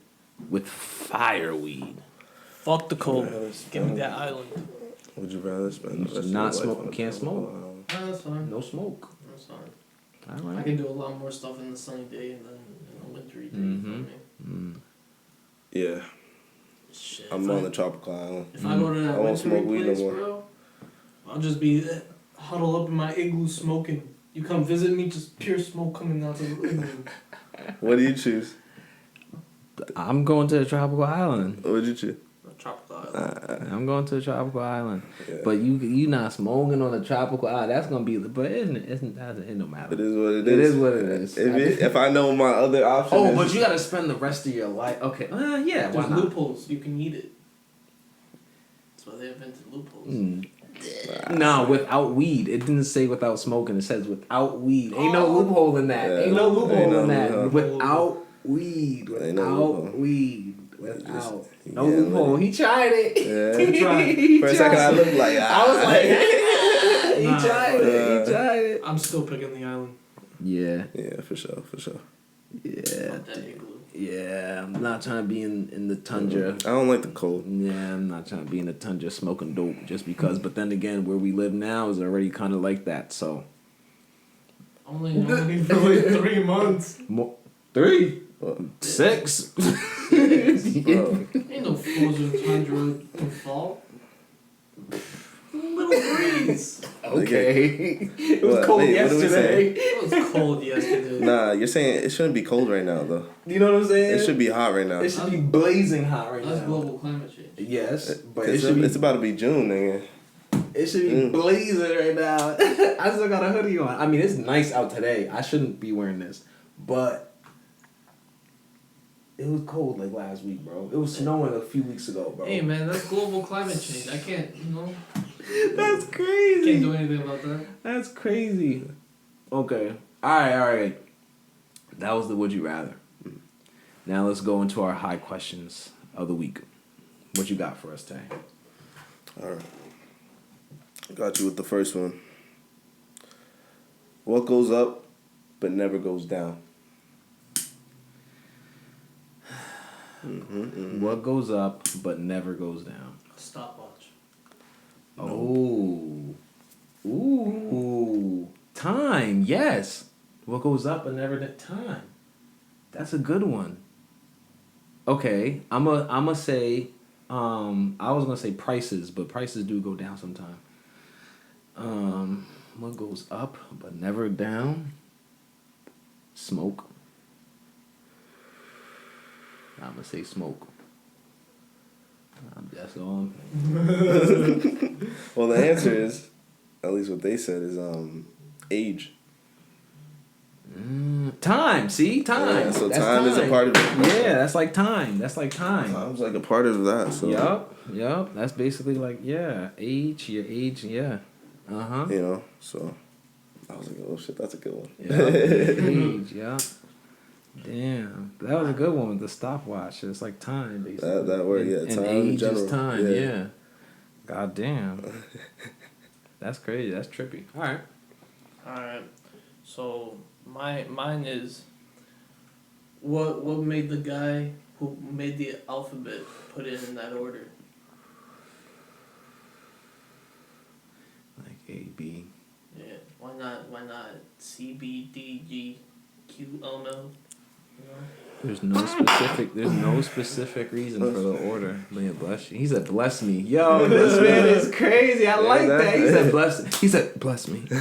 with fire weed?
Fuck the cold. Give me that island.
Would you rather spend the rest of
Not
your
smoke.
life on
Can't
a
smoke.
No, that's fine.
No smoke.
That's fine.
All right.
I can do a lot more stuff in the sunny day than in the wintry day. You feel me?
Yeah.
Shit.
I'm on the tropical island.
If I go to that
I won't
wintry
smoke weed no
place,
more.
bro, I'll just be huddled up in my igloo smoking. You come visit me, just pure smoke coming out of the igloo.
What do you choose?
I'm going to a tropical island.
What would you choose?
A tropical island.
I'm going to a tropical island.
Yeah.
But you not smoking on a tropical island. That's gonna be. But it no matter.
It is what it is.
It is what it is.
If I know my other option.
Oh, but you gotta spend the rest of your life. Okay. Yeah. Why
There's
not?
loopholes. You can eat it. That's why they invented loopholes.
Nah, without weed. It didn't say without smoking. It says without weed. Ain't no loophole in that.
Yeah.
Ain't no loophole in that.
loophole.
Without weed.
Ain't no
Without
loophole.
weed. Without. No
yeah,
loophole. He tried it.
Yeah.
He tried.
For a second, I looked like
I was like, he
Nah.
tried it. He tried it.
I'm still picking the island.
Yeah.
Yeah, for sure.
Yeah.
Fuck that igloo.
Yeah. I'm not trying to be in the tundra.
I don't like the cold.
Yeah, I'm not trying to be in the tundra smoking dope just because. But then again, where we live now is already kind of like that. So.
Only for like 3 months.
3?
What?
6?
Bro.
Ain't no frozen tundra in fall. Little breeze.
Okay. It was
What?
cold
Wait, what are we
yesterday.
It was cold yesterday.
Nah, you're saying it shouldn't be cold right now, though.
You know what I'm saying?
It should be hot right now.
It should be blazing hot right
That's
now.
global climate change.
Yes, but
It's about to be June, nigga.
It should be blazing right now. I still got a hoodie on. I mean, it's nice out today. I shouldn't be wearing this, but it was cold like last week, bro. It was snowing a few weeks ago, bro.
Hey man, that's global climate change. I can't,
That's crazy.
can't do anything about that.
That's crazy. Okay. All right. That was the would you rather. Now let's go into our high questions of the week. What you got for us, Tay?
All right. Got you with the first one. What goes up but never goes down?
What goes up but never goes down?
A stopwatch.
Oh. Ooh. Time, yes. What goes up but never time. That's a good one. Okay, I'ma say I was gonna say prices, but prices do go down sometime. What goes up but never down? Smoke. I'm gonna say smoke. That's all.
Well, the answer is, at least what they said, is age.
Time. See, time.
Yeah, so
that's
time is a part of it.
Yeah, that's like time.
Time's like a part of that. So
Yup. That's basically like your age. Yeah.
So I was like, oh shit, that's a good one.
Age. Yeah. Damn, that was a good one with the stopwatch. It's like time, basically.
That word, yeah,
and
time in
age
general.
is time,
Yeah.
yeah. God damn. That's crazy. That's trippy. All right.
Alright. So mine is what made the guy who made the alphabet put it in that order?
Like A, B.
Yeah. Why not C B D G Q L M? You know?
There's no specific reason for the order. Yeah, bless you. He said, "Bless me." Yo, this man is crazy. I like that. He said, "Bless." He said, "Bless me."
I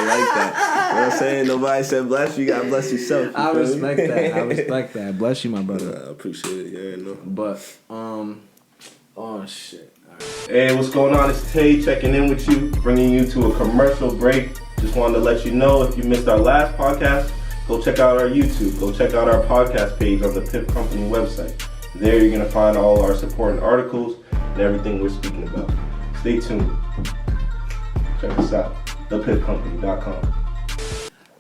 like that. You know what I'm saying? Nobody said bless you. You gotta bless yourself.
I respect that. I respect that. Bless you, my brother.
I appreciate it. Yeah, no.
But oh shit. All right.
Hey, what's going on? It's Tay checking in with you, bringing you to a commercial break. Just wanted to let you know if you missed our last podcast, go check out our YouTube. Go check out our podcast page on the Piff Company website. There you're going to find all our supporting articles and everything we're speaking about. Stay tuned. Check us out. thepiffcompany.com.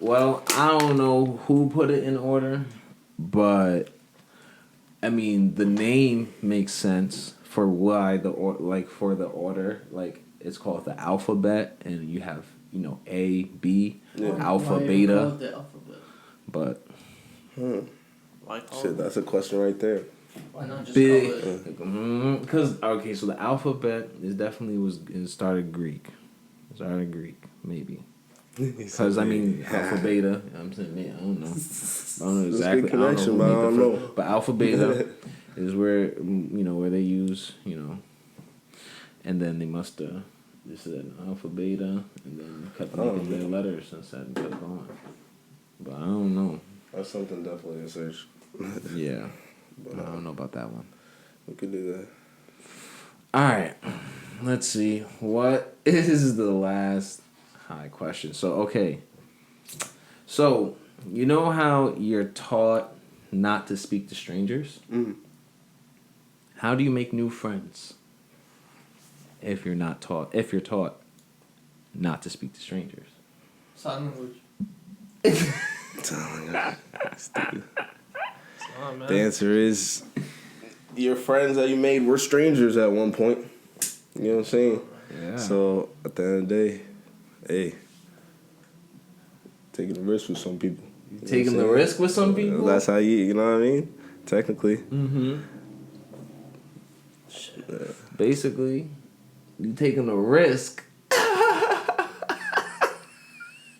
Well, I don't know who put it in order, but I mean the name makes sense for why the order. Like it's called the alphabet, and you have A, B, alpha,
Why
beta.
call it the alphabet?
But
Why call
Shit,
it?
that's a question right there.
Why not just
big,
call it?
because okay, so the alphabet is definitely it started Greek. It started Greek, maybe. Because I mean, alpha beta. I'm saying, man, I don't know exactly.
Good connection, but I don't know.
But alpha beta is where where they use and then they must just said alpha beta and then kept making their letters and said and kept going. But I don't know.
That's something definitely to search.
Yeah, but I don't know about that one.
We could do that.
All right, let's see. What is the last high question? So, okay. So, you know how you're taught not to speak to strangers?
Mm.
How do you make new friends if you're taught not to speak to strangers?
Sign language.
Stupid.
Man.
The answer is your friends that you made were strangers at one point. You know what I'm saying?
Yeah.
So at the end of the day, hey, taking the risk with some people. You know
Taking
what I'm
the
saying?
risk with some people?
That's how you know what I mean? Technically.
Mm-hmm. Basically, you taking the risk.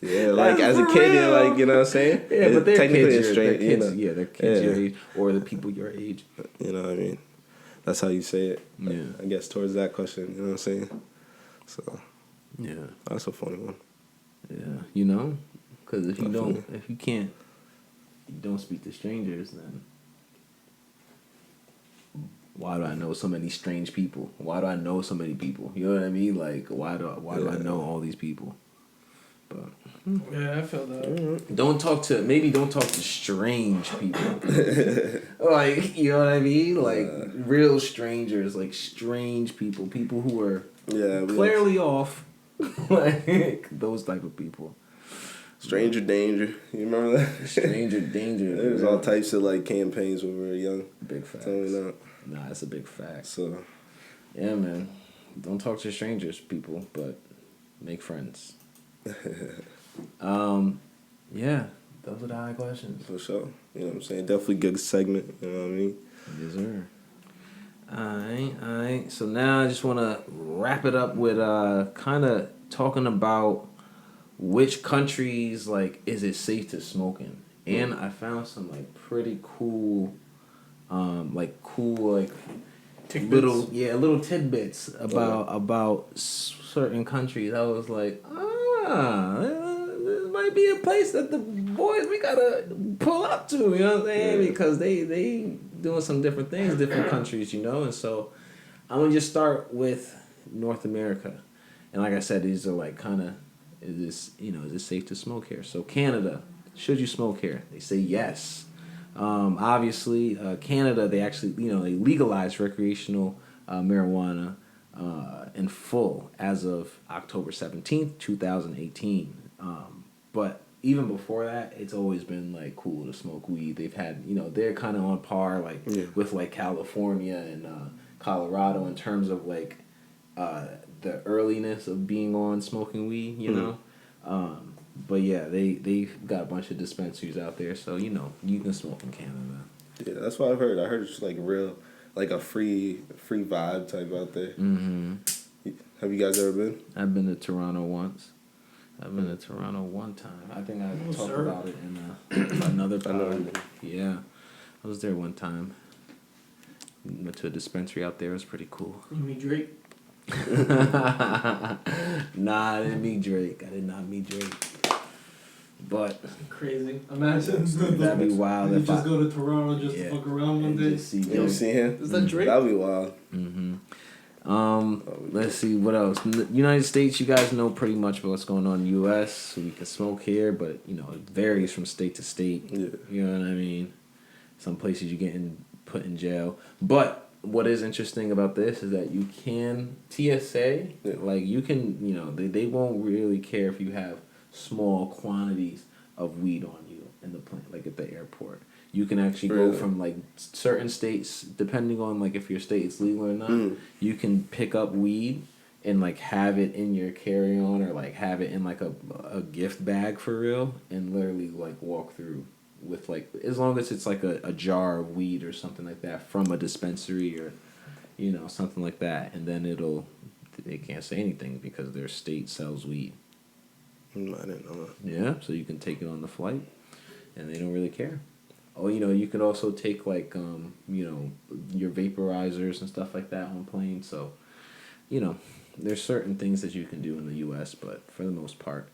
Yeah, like as a kid, you're like, you know what I'm saying?
Yeah, but they're
technically
kids.
a stranger.
Yeah, they're kids your age or the people your age.
You know what I mean? That's how you say it.
Yeah.
I guess towards that question, you know what I'm saying? So,
Yeah.
that's a funny one.
Yeah, because if you
Definitely.
you don't speak to strangers, then why do I know so many strange people? Why do I know so many people? You know what I mean? Like, why do I know all these people? But
Yeah, I feel that.
don't talk to strange people. Like, you know what I mean? Like real strangers, like strange people who are clearly off. Like those type of people.
Stranger danger. You remember that?
Stranger danger.
There was all types of like campaigns when we were young.
Big facts.
Tell me that.
Nah, that's a big fact.
So,
Yeah, man. Don't talk to strangers, people, but make friends. Yeah, those are the high questions.
for sure. You know what I'm saying? Definitely good segment. You know what I mean?
Yes, sir. Alright. So now I just want to wrap it up with kind of talking about which countries, like, is it safe to smoke in? And I found some, like, pretty cool,
Tidbits.
little tidbits about certain countries. I was like, this might be a place that the boys we gotta pull up to. You know what I'm saying? Because they doing some different things, different countries. And so I'm gonna just start with North America, and like I said, these are like kind of is this safe to smoke here? So Canada, should you smoke here? They say yes. Obviously, Canada, they actually, they legalized recreational marijuana in full as of October 17th, 2018. But even before that, it's always been like cool to smoke weed. They've had, they're kind of on par like with like California and Colorado in terms of like the earliness of being on smoking weed, you know. But yeah, they've got a bunch of dispensaries out there, so you can smoke in Canada.
Yeah, that's what I've heard. I heard it's like real, like a free vibe type out there. Mm-hmm. Have you guys ever been?
I've been to Toronto once. I've been to Toronto one time. I think I talked about it in another pod. Yeah, I was there one time. Went to a dispensary out there. It was pretty cool.
You meet Drake?
Nah, I didn't meet Drake. I did not meet Drake. But
crazy. Imagine
that'd be wild.
You just go to Toronto just to fuck around one day.
You see him?
Is that Drake?
That'd be wild.
Mm-hmm. Let's see what else. United States, you guys know pretty much what's going on in the U.S. So we can smoke here, but it varies from state to state.
Yeah.
You know what I mean? Some places you're getting put in jail, but what is interesting about this is that you can TSA, like you can, they won't really care if you have small quantities of weed on you in the plant, like at the airport. You can actually go from like certain states, depending on like if your state's legal or not, you can pick up weed and like have it in your carry-on or like have it in like a gift bag for real and literally like walk through with like, as long as it's like a jar of weed or something like that from a dispensary or something like that, and then they can't say anything because their state sells weed.
I didn't know that.
Yeah, so you can take it on the flight and they don't really care. Oh, you could also take like your vaporizers and stuff like that on planes. So there's certain things that you can do in the US, but for the most part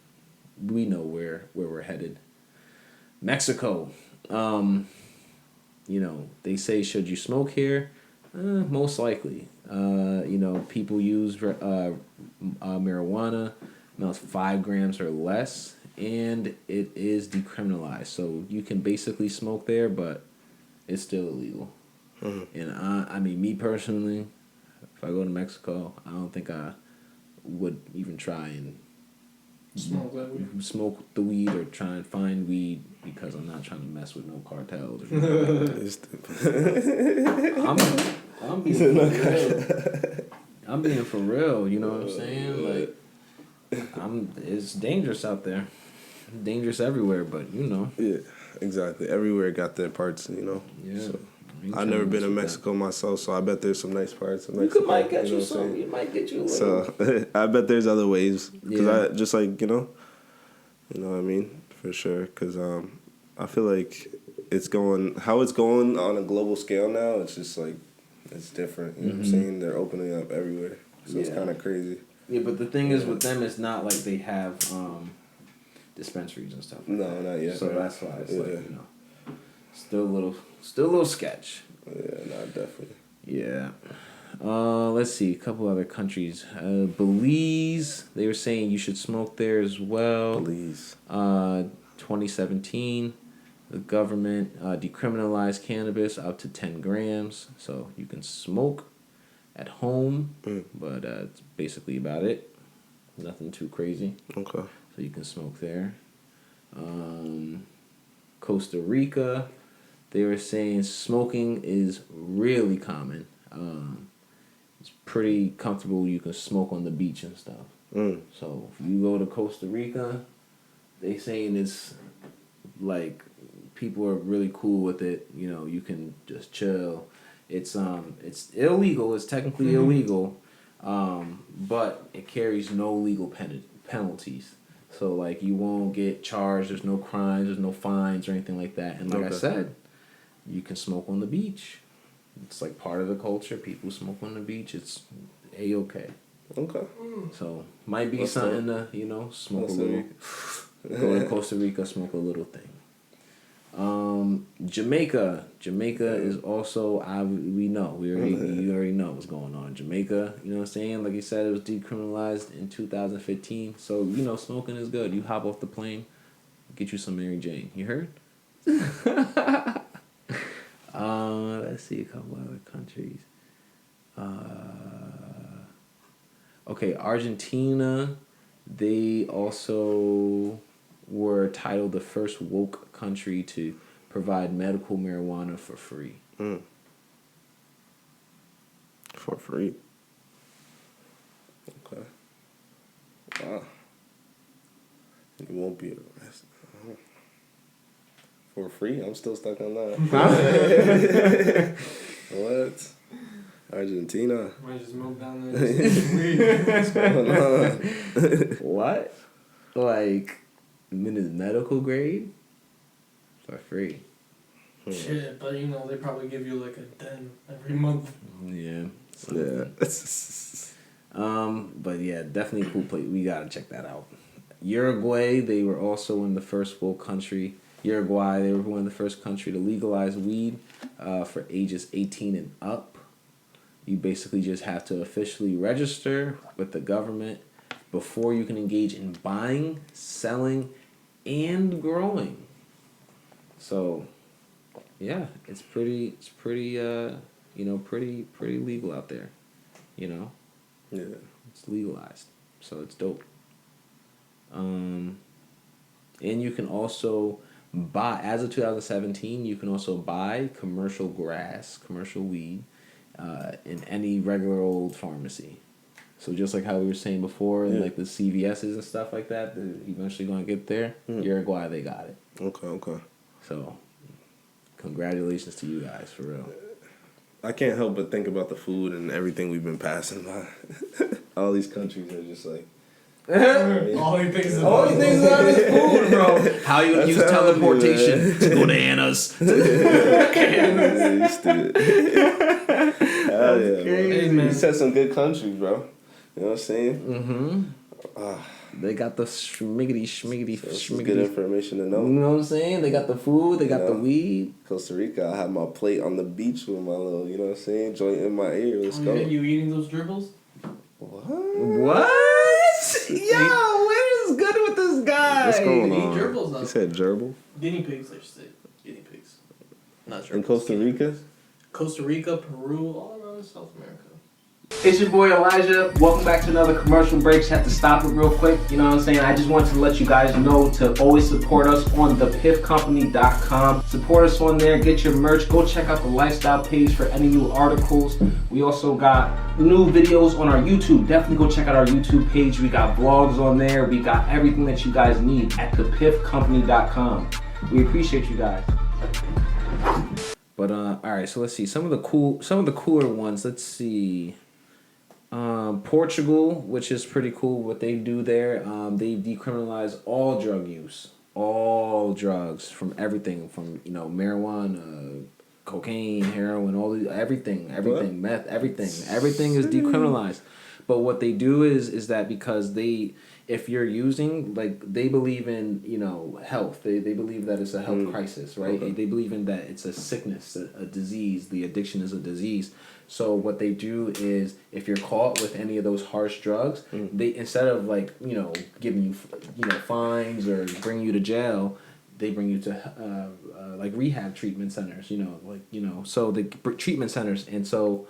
we know where we're headed. Mexico, they say, should you smoke here? Most likely. People use marijuana, smells 5 grams or less, and it is decriminalized. So you can basically smoke there, but it's still illegal. Mm-hmm. And I mean, me personally, if I go to Mexico, I don't think I would even try and smoke the weed or try and find weed because I'm not trying to mess with no cartels. Or I'm being for real. I'm being for real. You know what I'm saying? Like, it's dangerous out there. Dangerous everywhere, but
Yeah, exactly. Everywhere got their parts.
Yeah.
So. I've never been to Mexico myself, so I bet there's some nice parts of Mexico.
You might get you some. You might get you a little.
So I bet there's other ways. Because I just like, you know what I mean? For sure. Because I feel like how it's going on a global scale now, it's just like, it's different. You know what I'm saying? They're opening up everywhere. So it's kind of crazy.
Yeah, but the thing is with them, it's not like they have dispensaries and stuff. Like
that. Not yet.
So that's why it's like, still a little sketch.
Yeah, no, definitely.
Yeah. Let's see, a couple other countries. Belize, they were saying you should smoke there as well.
Belize.
2017, the government decriminalized cannabis up to 10 grams. So you can smoke at home, but that's basically about it. Nothing too crazy.
Okay.
So you can smoke there. Costa Rica, they were saying smoking is really common. It's pretty comfortable. You can smoke on the beach and stuff. So if you go to Costa Rica, they saying it's like people are really cool with it. You can just chill. It's illegal. It's technically illegal, but it carries no legal penalties. So like you won't get charged. There's no crimes. There's no fines or anything like that. And like I said, you can smoke on the beach. It's like part of the culture. People smoke on the beach. It's A-okay.
Okay.
So might be something to smoke a little. Go to Costa Rica, smoke a little thing. Jamaica is also you already know what's going on. Jamaica, you know what I'm saying? Like you said, it was decriminalized in 2015. So smoking is good. You hop off the plane, get you some Mary Jane. You heard? Let's see a couple other countries. Okay, Argentina. They also were titled the first woke country to provide medical marijuana for free.
For free. Okay. Wow. You won't be arrested. For free? I'm still stuck on that. What? Argentina.
Might just move down there.
What's going on?
What? Like, medical grade? For free.
Shit, but you know, they probably give you like a den every month.
Yeah.
Yeah.
But yeah, definitely cool place. We gotta check that out. Uruguay, they were also in the first woke country. Uruguay, they were one of the first country to legalize weed for ages 18 and up. You basically just have to officially register with the government before you can engage in buying, selling, and growing. So, yeah, it's pretty legal out there, you know?
Yeah.
It's legalized, so it's dope. And you can also buy, as of 2017, you can also buy commercial weed, in any regular old pharmacy. So just like how we were saying before, like the CVS's and stuff like that, they're eventually going to get there. Uruguay, they got it.
Okay.
So, congratulations to you guys, for real.
I can't help but think about the food and everything we've been passing by. All these countries are just like...
All he thinks
about is food, bro. How you use teleportation to go to Anna's.
You stupid. Hell yeah,
Hey,
man.
man.
You said some good countries, bro. You know what I'm saying?
Mm-hmm. They got the schmiggity.
Some good information to know.
You know what I'm saying? They got the food, they got the weed.
Costa Rica, I had my plate on the beach with my little, you know what I'm saying, joint in my ear. Let's go.
You eating those dribbles?
What? Yo, what is good with this guy?
What's going
They eat
on?
gerbils, though.
You said gerbil?
Guinea pigs, I should say. Guinea pigs. Not gerbils.
In Costa Rica?
Costa Rica, Peru, all around South America.
It's your boy Elijah. Welcome back to another commercial break. Just have to stop it real quick. You know what I'm saying? I just wanted to let you guys know to always support us on thepiffcompany.com. Support us on there. Get your merch. Go check out the lifestyle page for any new articles. We also got new videos on our YouTube. Definitely go check out our YouTube page. We got vlogs on there. We got everything that you guys need at thepiffcompany.com. We appreciate you guys.
But all right, so let's see some of the cooler ones. Let's see. Portugal, which is pretty cool. What they do there, they decriminalize all drug use, all drugs, from everything, from marijuana, cocaine, heroin, everything,
what?
meth, everything is decriminalized. But what they do is that because if you're using, like, they believe in, health. They believe that it's a health crisis, right?
Okay.
They believe in that it's a sickness, a disease. The addiction is a disease. So what they do is, if you're caught with any of those harsh drugs, they, instead of giving you fines or bringing you to jail, they bring you to like rehab treatment centers. So the treatment centers, and so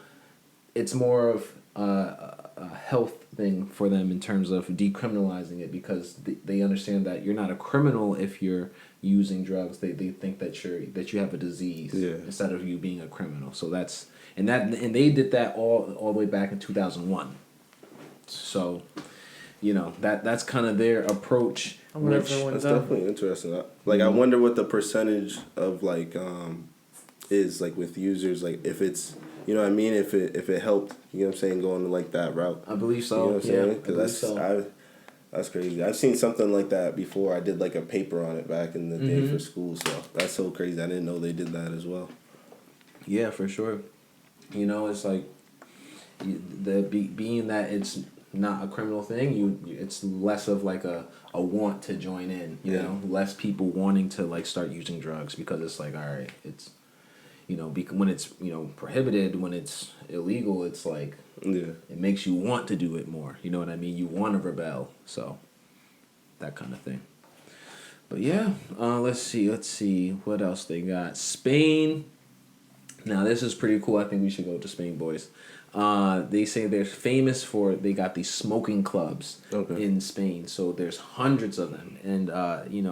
it's more of a health thing for them in terms of decriminalizing it, because they understand that you're not a criminal if you're using drugs. They think that you have a disease instead of you being a criminal. So that's and they did that all the way back in 2001. So that's kind of their approach.
That's definitely interesting. I wonder what the percentage of is with users, if it's, you know what I mean, if it helped, you know what I'm saying, going like that route.
I believe so.
You know what I'm saying?
Because
that's crazy. I've seen something like that before. I did a paper on it back in the day for school, so that's so crazy. I didn't know they did that as well.
Yeah, for sure. It's like being that it's not a criminal thing, it's less of a want to join in, you know, less people wanting to start using drugs, because it's all right, it's when it's prohibited, when it's illegal, it's it makes you want to do it more, you know what I mean, you want to rebel, so that kind of thing. But yeah, let's see what else they got. Spain. Now this is pretty cool. I think we should go to Spain, boys. They say they're famous for they got these smoking clubs in Spain. So there's hundreds of them, and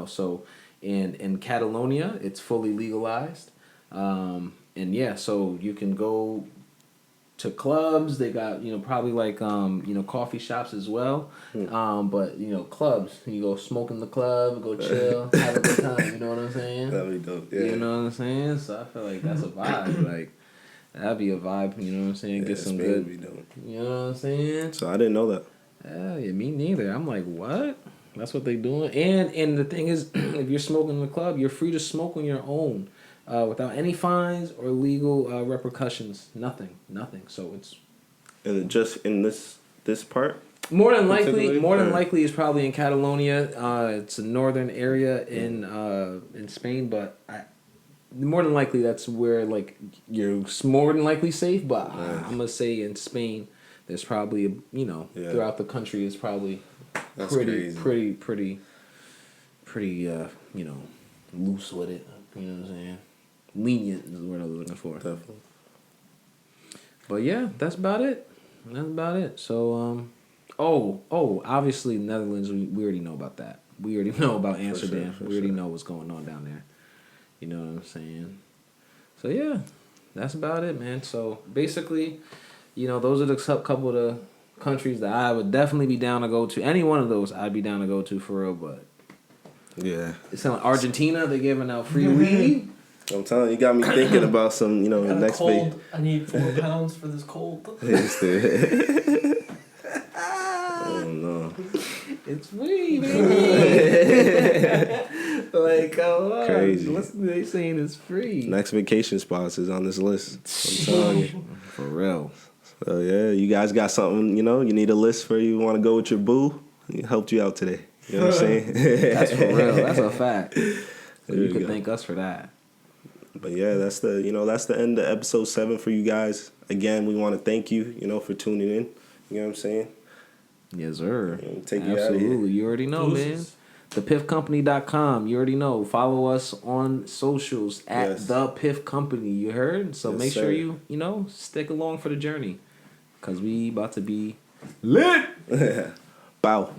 so in Catalonia it's fully legalized, and yeah, so you can go to clubs. They got probably like coffee shops as well, but clubs. You go smoke in the club, go chill, have a good time. You know what I'm saying?
That'd be dope. Yeah.
You know what I'm saying? So I feel like that's a vibe. Like that'd be a vibe. You know what I'm saying?
Yeah,
Get some
Spain
good.
would be dope.
You know what I'm saying?
So I didn't know that.
Yeah, me neither. I'm like, what? That's what they doing. And the thing is, if you're smoking in the club, you're free to smoke on your own, without any fines or legal repercussions. Nothing. So it's
Just in this part.
more than likely is probably in Catalonia. It's a northern area in Spain, but more than likely that's where like you're more than likely safe. But I'm gonna say in Spain, there's probably throughout the country is probably pretty loose with it. You know what I'm saying? Lenient is the word I was looking for.
Definitely.
But yeah, that's about it. So obviously Netherlands, we already know about that. We already know about Amsterdam. We already know what's going on down there. You know what I'm saying? So yeah, that's about it, man. So basically, those are the couple of the countries that I would definitely be down to go to. Any one of those I'd be down to go to for real, but
yeah.
It's like Argentina, they're giving out free weed.
I'm telling you, got me thinking about some, next
cold. I need 4 pounds for this cold.
Oh no.
It's weed, baby. Like, come on.
Crazy.
Listen, they saying it's free.
Next vacation spots is on this list. I'm telling you.
For real.
So yeah, you guys got something, you need a list for you want to go with your boo. It helped you out today. You know what I'm saying?
That's for real. That's a fact. So you
you
could
go.
thank us for that.
But yeah, that's the end of episode 7 for you guys. Again, we want to thank you, for tuning in. You know what I'm saying?
Yes, sir.
Take you out of here.
Absolutely. You already know, man. ThePiffCompany.com. You already know. Follow us on socials at The Piff Company. You heard? So make sure you stick along for the journey. Because we about to be lit.
Bow.